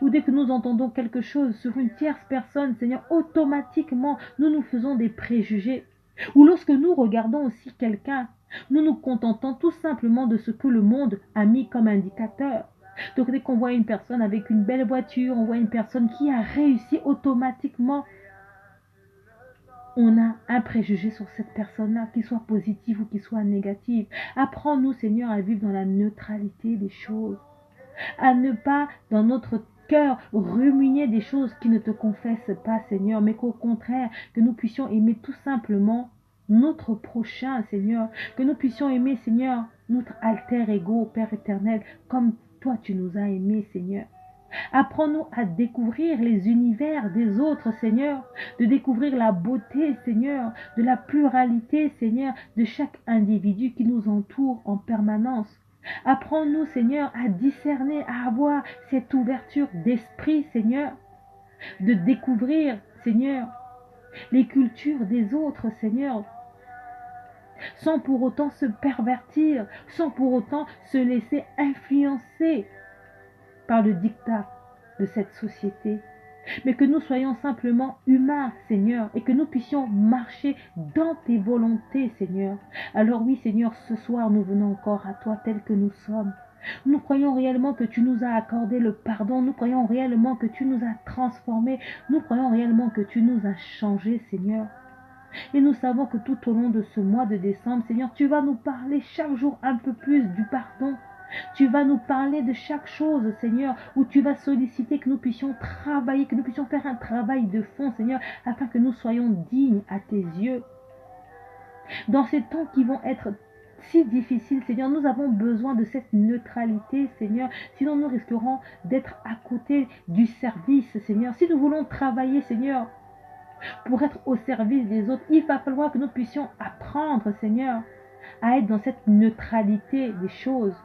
ou dès que nous entendons quelque chose sur une tierce personne, Seigneur, automatiquement, nous nous faisons des préjugés. Ou lorsque nous regardons aussi quelqu'un, nous nous contentons tout simplement de ce que le monde a mis comme indicateur. Donc dès qu'on voit une personne avec une belle voiture, on voit une personne qui a réussi, automatiquement, on a un préjugé sur cette personne-là, qu'il soit positif ou qu'il soit négatif. Apprends-nous, Seigneur, à vivre dans la neutralité des choses, à ne pas, dans notre cœur, ruminer des choses qui ne te confessent pas, Seigneur, mais qu'au contraire, que nous puissions aimer tout simplement notre prochain, Seigneur, que nous puissions aimer, Seigneur, notre alter ego, Père éternel, comme toi tu nous as aimés, Seigneur. Apprends-nous à découvrir les univers des autres, Seigneur, de découvrir la beauté, Seigneur, de la pluralité, Seigneur, de chaque individu qui nous entoure en permanence. Apprends-nous, Seigneur, à discerner, à avoir cette ouverture d'esprit, Seigneur, de découvrir, Seigneur, les cultures des autres, Seigneur, sans pour autant se pervertir, sans pour autant se laisser influencer par le diktat de cette société, mais que nous soyons simplement humains, Seigneur, et que nous puissions marcher dans tes volontés, Seigneur. Alors oui, Seigneur, ce soir, nous venons encore à toi tels que nous sommes. Nous croyons réellement que tu nous as accordé le pardon, nous croyons réellement que tu nous as transformés, nous croyons réellement que tu nous as changés, Seigneur. Et nous savons que tout au long de ce mois de décembre, Seigneur, tu vas nous parler chaque jour un peu plus du pardon. Tu vas nous parler de chaque chose, Seigneur, où tu vas solliciter que nous puissions travailler, que nous puissions faire un travail de fond, Seigneur, afin que nous soyons dignes à tes yeux. Dans ces temps qui vont être si difficiles, Seigneur, nous avons besoin de cette neutralité, Seigneur, sinon nous risquerons d'être à côté du service, Seigneur. Si nous voulons travailler, Seigneur, pour être au service des autres, il va falloir que nous puissions apprendre, Seigneur, à être dans cette neutralité des choses.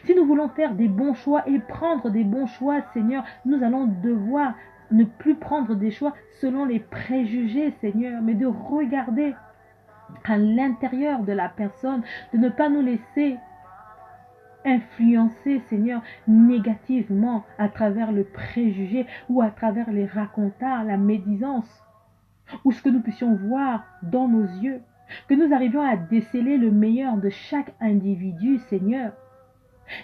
Si nous voulons faire des bons choix et prendre des bons choix, Seigneur, nous allons devoir ne plus prendre des choix selon les préjugés, Seigneur, mais de regarder à l'intérieur de la personne, de ne pas nous laisser influencer, Seigneur, négativement à travers le préjugé ou à travers les racontars, la médisance, ou ce que nous puissions voir dans nos yeux, que nous arrivions à déceler le meilleur de chaque individu, Seigneur,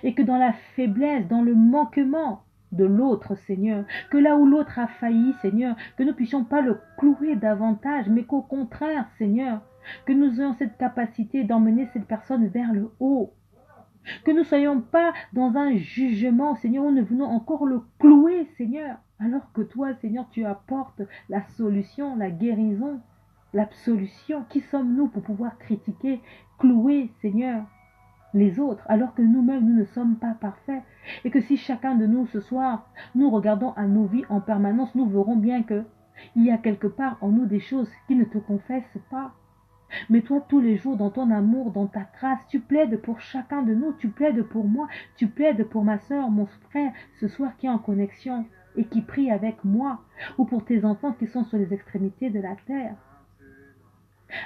et que dans la faiblesse, dans le manquement de l'autre, Seigneur, que là où l'autre a failli, Seigneur, que nous ne puissions pas le clouer davantage, mais qu'au contraire, Seigneur, que nous ayons cette capacité d'emmener cette personne vers le haut, que nous ne soyons pas dans un jugement, Seigneur, où nous venons encore le clouer, Seigneur, alors que toi, Seigneur, tu apportes la solution, la guérison, l'absolution. Qui sommes-nous pour pouvoir critiquer, clouer, Seigneur, les autres, alors que nous-mêmes, nous ne sommes pas parfaits, et que si chacun de nous, ce soir, nous regardons à nos vies en permanence, nous verrons bien que il y a quelque part en nous des choses qui ne te confessent pas. Mais toi, tous les jours, dans ton amour, dans ta grâce, tu plaides pour chacun de nous, tu plaides pour moi, tu plaides pour ma soeur, mon frère, ce soir qui est en connexion. et qui prient avec moi, ou pour tes enfants qui sont sur les extrémités de la terre.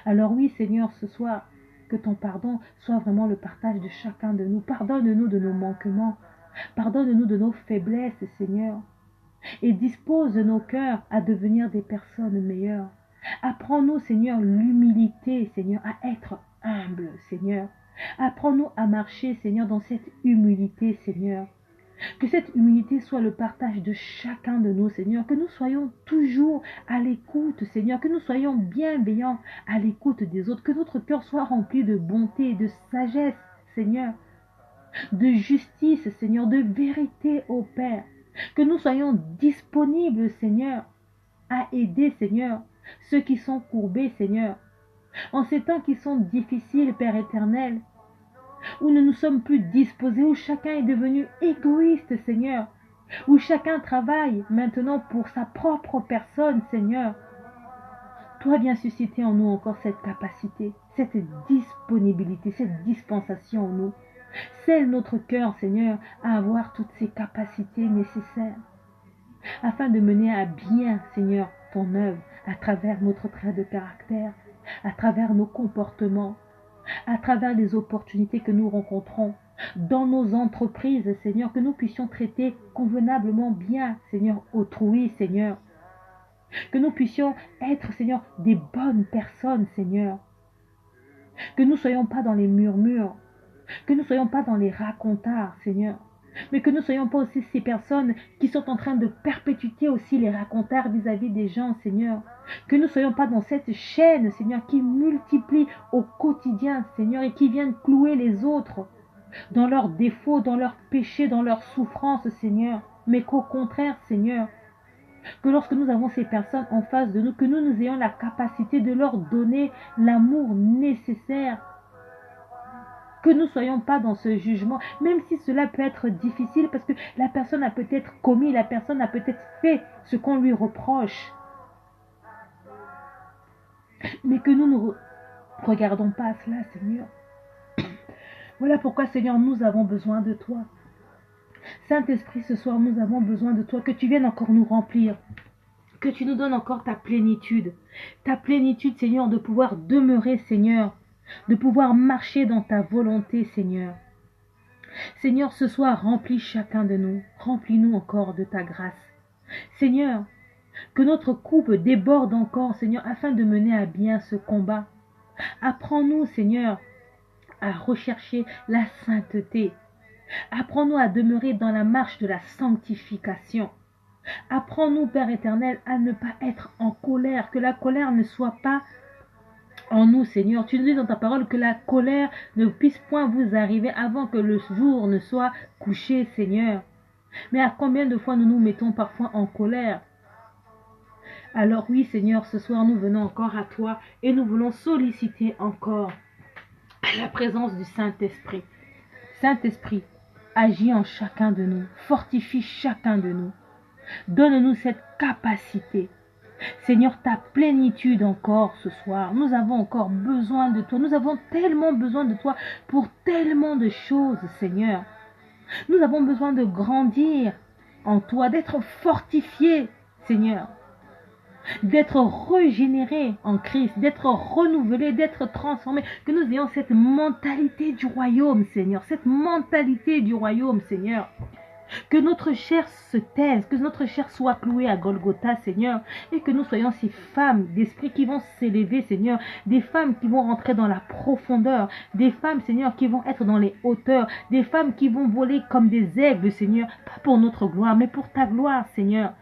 Alors oui, Seigneur, ce soir, que ton pardon soit vraiment le partage de chacun de nous. Pardonne-nous de nos manquements. Pardonne-nous de nos faiblesses, Seigneur. Et dispose nos cœurs à devenir des personnes meilleures. Apprends-nous, Seigneur, l'humilité, Seigneur, à être humble, Seigneur. Apprends-nous à marcher, Seigneur, dans cette humilité, Seigneur. Que cette humilité soit le partage de chacun de nous, Seigneur. Que nous soyons toujours à l'écoute, Seigneur. Que nous soyons bienveillants à l'écoute des autres. Que notre cœur soit rempli de bonté et de sagesse, Seigneur. De justice, Seigneur. De vérité, ô Père. Que nous soyons disponibles, Seigneur, à aider, Seigneur, ceux qui sont courbés, Seigneur. En ces temps qui sont difficiles, Père éternel, où nous ne sommes plus disposés, où chacun est devenu égoïste, Seigneur, où chacun travaille maintenant pour sa propre personne, Seigneur. Toi, viens susciter en nous encore cette capacité, cette disponibilité, cette dispensation en nous. Scelle notre cœur, Seigneur, à avoir toutes ces capacités nécessaires, afin de mener à bien, Seigneur, ton œuvre, à travers notre trait de caractère, à travers nos comportements, à travers les opportunités que nous rencontrons dans nos entreprises, Seigneur, que nous puissions traiter convenablement bien, Seigneur, autrui, Seigneur. Que nous puissions être, Seigneur, des bonnes personnes, Seigneur. Que nous ne soyons pas dans les murmures, que nous ne soyons pas dans les racontards, Seigneur. Mais que nous ne soyons pas aussi ces personnes qui sont en train de perpétuer aussi les racontards vis-à-vis des gens, Seigneur. Que nous ne soyons pas dans cette chaîne, Seigneur, qui multiplie au quotidien, Seigneur, et qui vient clouer les autres dans leurs défauts, dans leurs péchés, dans leurs souffrances, Seigneur. Mais qu'au contraire, Seigneur, que lorsque nous avons ces personnes en face de nous, que nous ayons la capacité de leur donner l'amour nécessaire. Que nous ne soyons pas dans ce jugement, même si cela peut être difficile, parce que la personne a peut-être commis, la personne a peut-être fait ce qu'on lui reproche. Mais que nous ne regardons pas à cela, Seigneur. Voilà pourquoi, Seigneur, nous avons besoin de toi. Saint-Esprit, ce soir, nous avons besoin de toi, que tu viennes encore nous remplir, que tu nous donnes encore ta plénitude, Seigneur, de pouvoir demeurer, Seigneur, de pouvoir marcher dans ta volonté, Seigneur. Seigneur, ce soir, remplis chacun de nous, remplis-nous encore de ta grâce. Seigneur, que notre coupe déborde encore, Seigneur, afin de mener à bien ce combat. Apprends-nous, Seigneur, à rechercher la sainteté. Apprends-nous à demeurer dans la marche de la sanctification. Apprends-nous, Père éternel, à ne pas être en colère, que la colère ne soit pas en nous, Seigneur. Tu nous dis dans ta parole que la colère ne puisse point vous arriver avant que le jour ne soit couché, Seigneur. Mais à combien de fois nous nous mettons parfois en colère? Alors oui, Seigneur, ce soir nous venons encore à toi et nous voulons solliciter encore la présence du Saint-Esprit. Saint-Esprit, agis en chacun de nous, fortifie chacun de nous. Donne-nous cette capacité. Seigneur, ta plénitude encore ce soir. Nous avons encore besoin de toi. Nous avons tellement besoin de toi pour tellement de choses, Seigneur. Nous avons besoin de grandir en toi, d'être fortifiés, Seigneur. D'être régénérés en Christ, d'être renouvelés, d'être transformés. Que nous ayons cette mentalité du royaume, Seigneur. Cette mentalité du royaume, Seigneur. Que notre chair se taise, que notre chair soit clouée à Golgotha, Seigneur, et que nous soyons ces femmes d'esprit qui vont s'élever, Seigneur, des femmes qui vont rentrer dans la profondeur, des femmes, Seigneur, qui vont être dans les hauteurs, des femmes qui vont voler comme des aigles, Seigneur, pas pour notre gloire, mais pour ta gloire, Seigneur.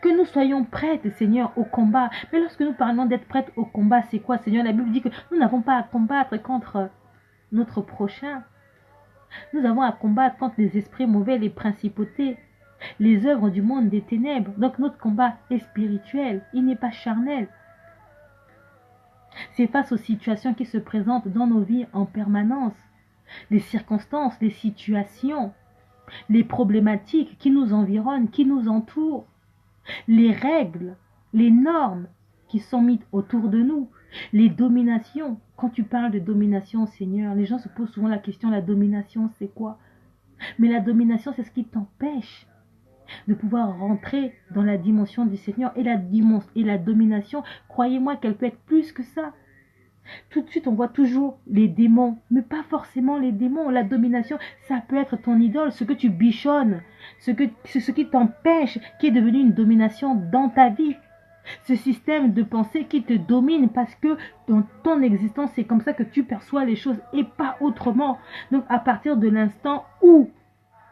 Que nous soyons prêtes, Seigneur, au combat. Mais lorsque nous parlons d'être prêtes au combat, c'est quoi, Seigneur? La Bible dit que nous n'avons pas à combattre contre notre prochain. Nous avons à combattre contre les esprits mauvais, les principautés, les œuvres du monde des ténèbres. Donc notre combat est spirituel, il n'est pas charnel. C'est face aux situations qui se présentent dans nos vies en permanence, les circonstances, les situations, les problématiques qui nous environnent, qui nous entourent, les règles, les normes qui sont mises autour de nous, les dominations. Quand tu parles de domination, Seigneur, les gens se posent souvent la question, la domination, c'est quoi? Mais la domination, c'est ce qui t'empêche de pouvoir rentrer dans la dimension du Seigneur et la domination, croyez-moi qu'elle peut être plus que ça. Tout de suite, on voit toujours les démons, mais pas forcément les démons. La domination, ça peut être ton idole, ce que tu bichonnes, ce qui t'empêche, qui est devenu une domination dans ta vie. Ce système de pensée qui te domine parce que dans ton existence, c'est comme ça que tu perçois les choses et pas autrement. Donc, à partir de l'instant où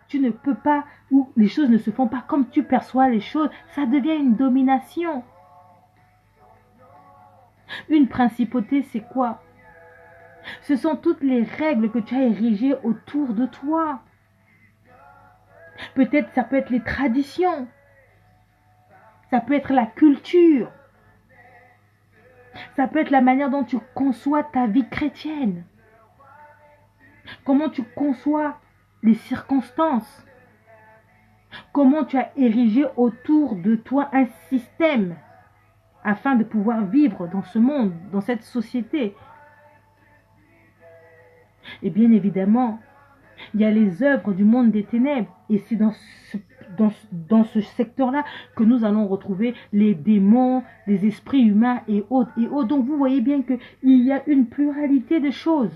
tu ne peux pas, où les choses ne se font pas comme tu perçois les choses, ça devient une domination. Une principauté, c'est quoi? Ce sont toutes les règles que tu as érigées autour de toi. Peut-être ça peut être les traditions. Ça peut être la culture. Ça peut être la manière dont tu conçois ta vie chrétienne. Comment tu conçois les circonstances. Comment tu as érigé autour de toi un système afin de pouvoir vivre dans ce monde, dans cette société. Et bien évidemment, il y a les œuvres du monde des ténèbres. Et c'est dans ce secteur-là que nous allons retrouver les démons, les esprits humains et autres. Donc vous voyez bien qu'il y a une pluralité de choses.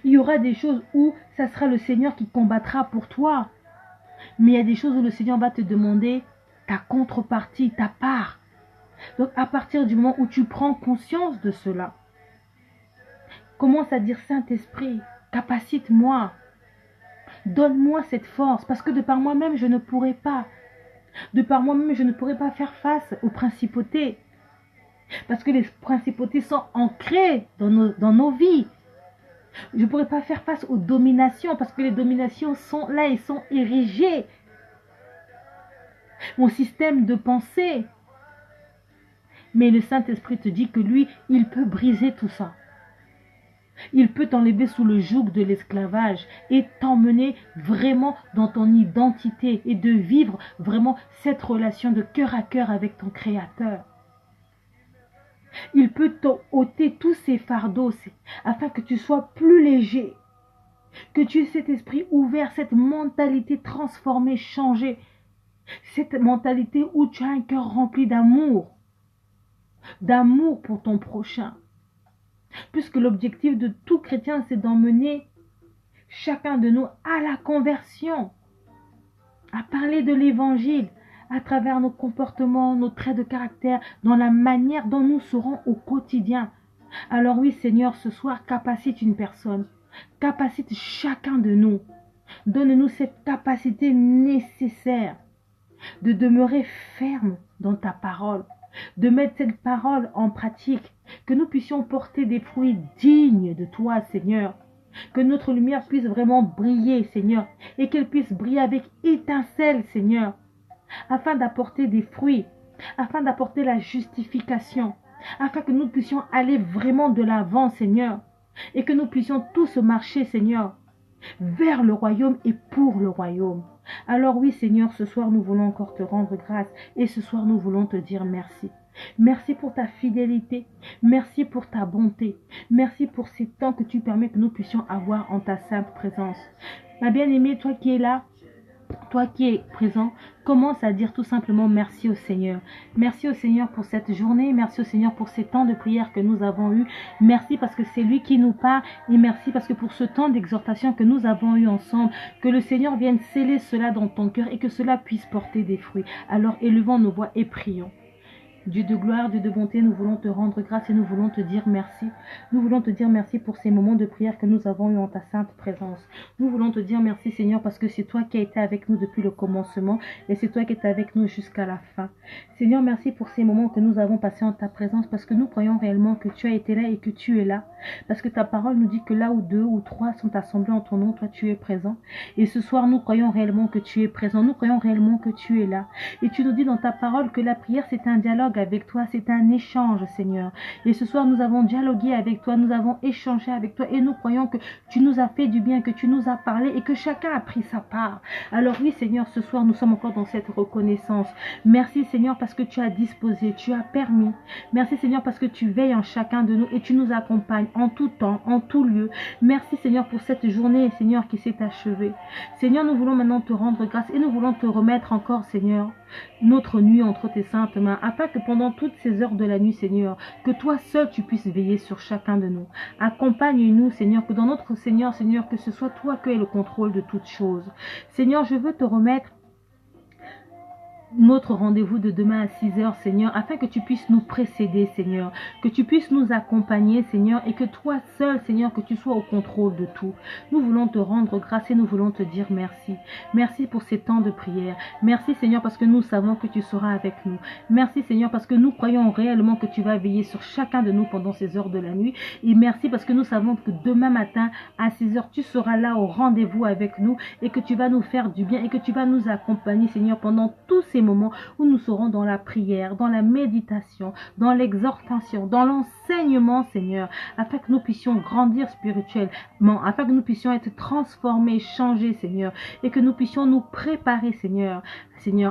Il y aura des choses où ça sera le Seigneur qui combattra pour toi. Mais il y a des choses où le Seigneur va te demander ta contrepartie, ta part. Donc à partir du moment où tu prends conscience de cela, commence à dire Saint-Esprit, capacite-moi, donne-moi cette force, parce que de par moi-même, je ne pourrai pas. De par moi-même, je ne pourrai pas faire face aux principautés. Parce que les principautés sont ancrées dans nos vies. Je ne pourrai pas faire face aux dominations, parce que les dominations sont là et sont érigées. Mon système de pensée. Mais le Saint-Esprit te dit que lui, il peut briser tout ça. Il peut t'enlever sous le joug de l'esclavage et t'emmener vraiment dans ton identité et de vivre vraiment cette relation de cœur à cœur avec ton Créateur. Il peut t'ôter tous ces fardeaux afin que tu sois plus léger, que tu aies cet esprit ouvert, cette mentalité transformée, changée, cette mentalité où tu as un cœur rempli d'amour pour ton prochain. Puisque l'objectif de tout chrétien, c'est d'emmener chacun de nous à la conversion, à parler de l'évangile à travers nos comportements, nos traits de caractère, dans la manière dont nous serons au quotidien. Alors oui, Seigneur, ce soir, capacite une personne, capacite chacun de nous. Donne-nous cette capacité nécessaire de demeurer ferme dans ta parole, de mettre cette parole en pratique, que nous puissions porter des fruits dignes de toi, Seigneur. Que notre lumière puisse vraiment briller, Seigneur, et qu'elle puisse briller avec étincelle, Seigneur, afin d'apporter des fruits, afin d'apporter la justification, afin que nous puissions aller vraiment de l'avant, Seigneur, et que nous puissions tous marcher, Seigneur, vers le royaume et pour le royaume. Alors oui, Seigneur, ce soir, nous voulons encore te rendre grâce, et ce soir, nous voulons te dire merci. Merci pour ta fidélité, merci pour ta bonté, merci pour ces temps que tu permets que nous puissions avoir en ta sainte présence. Ma bien-aimée, toi qui es là, toi qui es présent, commence à dire tout simplement merci au Seigneur. Merci au Seigneur pour cette journée, merci au Seigneur pour ces temps de prière que nous avons eus. Merci parce que c'est lui qui nous parle et merci parce que pour ce temps d'exhortation que nous avons eu ensemble, que le Seigneur vienne sceller cela dans ton cœur et que cela puisse porter des fruits. Alors élevons nos voix et prions. Dieu de gloire, Dieu de bonté, nous voulons te rendre grâce et nous voulons te dire merci. Nous voulons te dire merci pour ces moments de prière que nous avons eus en ta sainte présence. Nous voulons te dire merci, Seigneur, parce que c'est toi qui as été avec nous depuis le commencement et c'est toi qui es avec nous jusqu'à la fin. Seigneur, merci pour ces moments que nous avons passés en ta présence parce que nous croyons réellement que tu as été là et que tu es là. Parce que ta parole nous dit que là où 2 ou 3 sont assemblés en ton nom, toi tu es présent. Et ce soir, nous croyons réellement que tu es présent. Nous croyons réellement que tu es là. Et tu nous dis dans ta parole que la prière, c'est un dialogue dialogue avec toi, c'est un échange, Seigneur. Et ce soir, nous avons dialogué avec toi, nous avons échangé avec toi et nous croyons que tu nous as fait du bien, que tu nous as parlé et que chacun a pris sa part. Alors oui, Seigneur, ce soir, nous sommes encore dans cette reconnaissance. Merci, Seigneur, parce que tu as disposé, tu as permis. Merci, Seigneur, parce que tu veilles en chacun de nous et tu nous accompagnes en tout temps, en tout lieu. Merci, Seigneur, pour cette journée, Seigneur, qui s'est achevée. Seigneur, nous voulons maintenant te rendre grâce et nous voulons te remettre encore, Seigneur, notre nuit entre tes saintes mains, afin que pendant toutes ces heures de la nuit, Seigneur, que toi seul tu puisses veiller sur chacun de nous. Accompagne-nous, Seigneur, que dans notre Seigneur, Seigneur, que ce soit toi qui aies le contrôle de toutes choses. Seigneur, je veux te remettre notre rendez-vous de demain à 6 heures, Seigneur, afin que tu puisses nous précéder, Seigneur, que tu puisses nous accompagner, Seigneur, et que toi seul, Seigneur, que tu sois au contrôle de tout. Nous voulons te rendre grâce et nous voulons te dire merci. Merci pour ces temps de prière. Merci, Seigneur, parce que nous savons que tu seras avec nous. Merci, Seigneur, parce que nous croyons réellement que tu vas veiller sur chacun de nous pendant ces heures de la nuit. Et merci parce que nous savons que demain matin, à 6 heures, tu seras là au rendez-vous avec nous et que tu vas nous faire du bien et que tu vas nous accompagner, Seigneur, pendant tous ces moments où nous serons dans la prière, dans la méditation, dans l'exhortation, dans l'enseignement, Seigneur, afin que nous puissions grandir spirituellement, afin que nous puissions être transformés, changés, Seigneur, et que nous puissions nous préparer, Seigneur,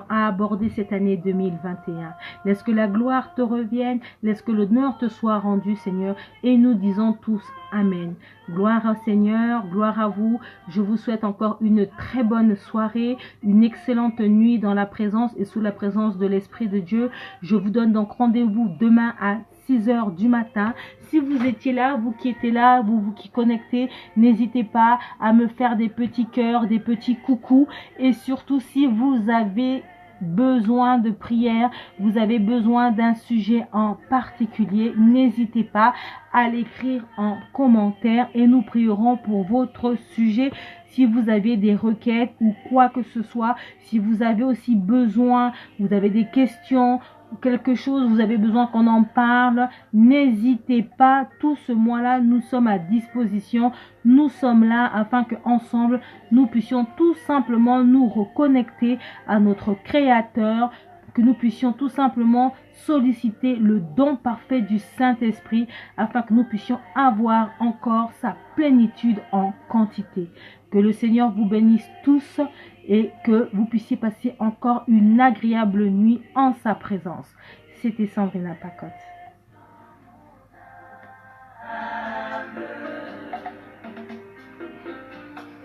à aborder cette année 2021. Laisse que la gloire te revienne, laisse que l'honneur te soit rendu, Seigneur, et nous disons tous Amen. Gloire au Seigneur, gloire à vous. Je vous souhaite encore une très bonne soirée, une excellente nuit dans la présence et sous la présence de l'Esprit de Dieu. Je vous donne donc rendez-vous demain à 6 heures du matin. Si vous étiez là, vous qui étiez là, vous qui connectez, n'hésitez pas à me faire des petits cœurs, des petits coucous. Et surtout, si vous avez besoin de prière, vous avez besoin d'un sujet en particulier, n'hésitez pas à l'écrire en commentaire et nous prierons pour votre sujet. Si vous avez des requêtes ou quoi que ce soit, si vous avez aussi besoin, vous avez des questions, quelque chose, vous avez besoin qu'on en parle, n'hésitez pas. Tout ce mois-là, nous sommes à disposition. Nous sommes là afin que ensemble nous puissions tout simplement nous reconnecter à notre Créateur, que nous puissions tout simplement solliciter le don parfait du Saint-Esprit afin que nous puissions avoir encore sa plénitude en quantité. Que le Seigneur vous bénisse tous et que vous puissiez passer encore une agréable nuit en sa présence. C'était Sandrina Pacotte.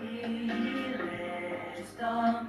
Il reste un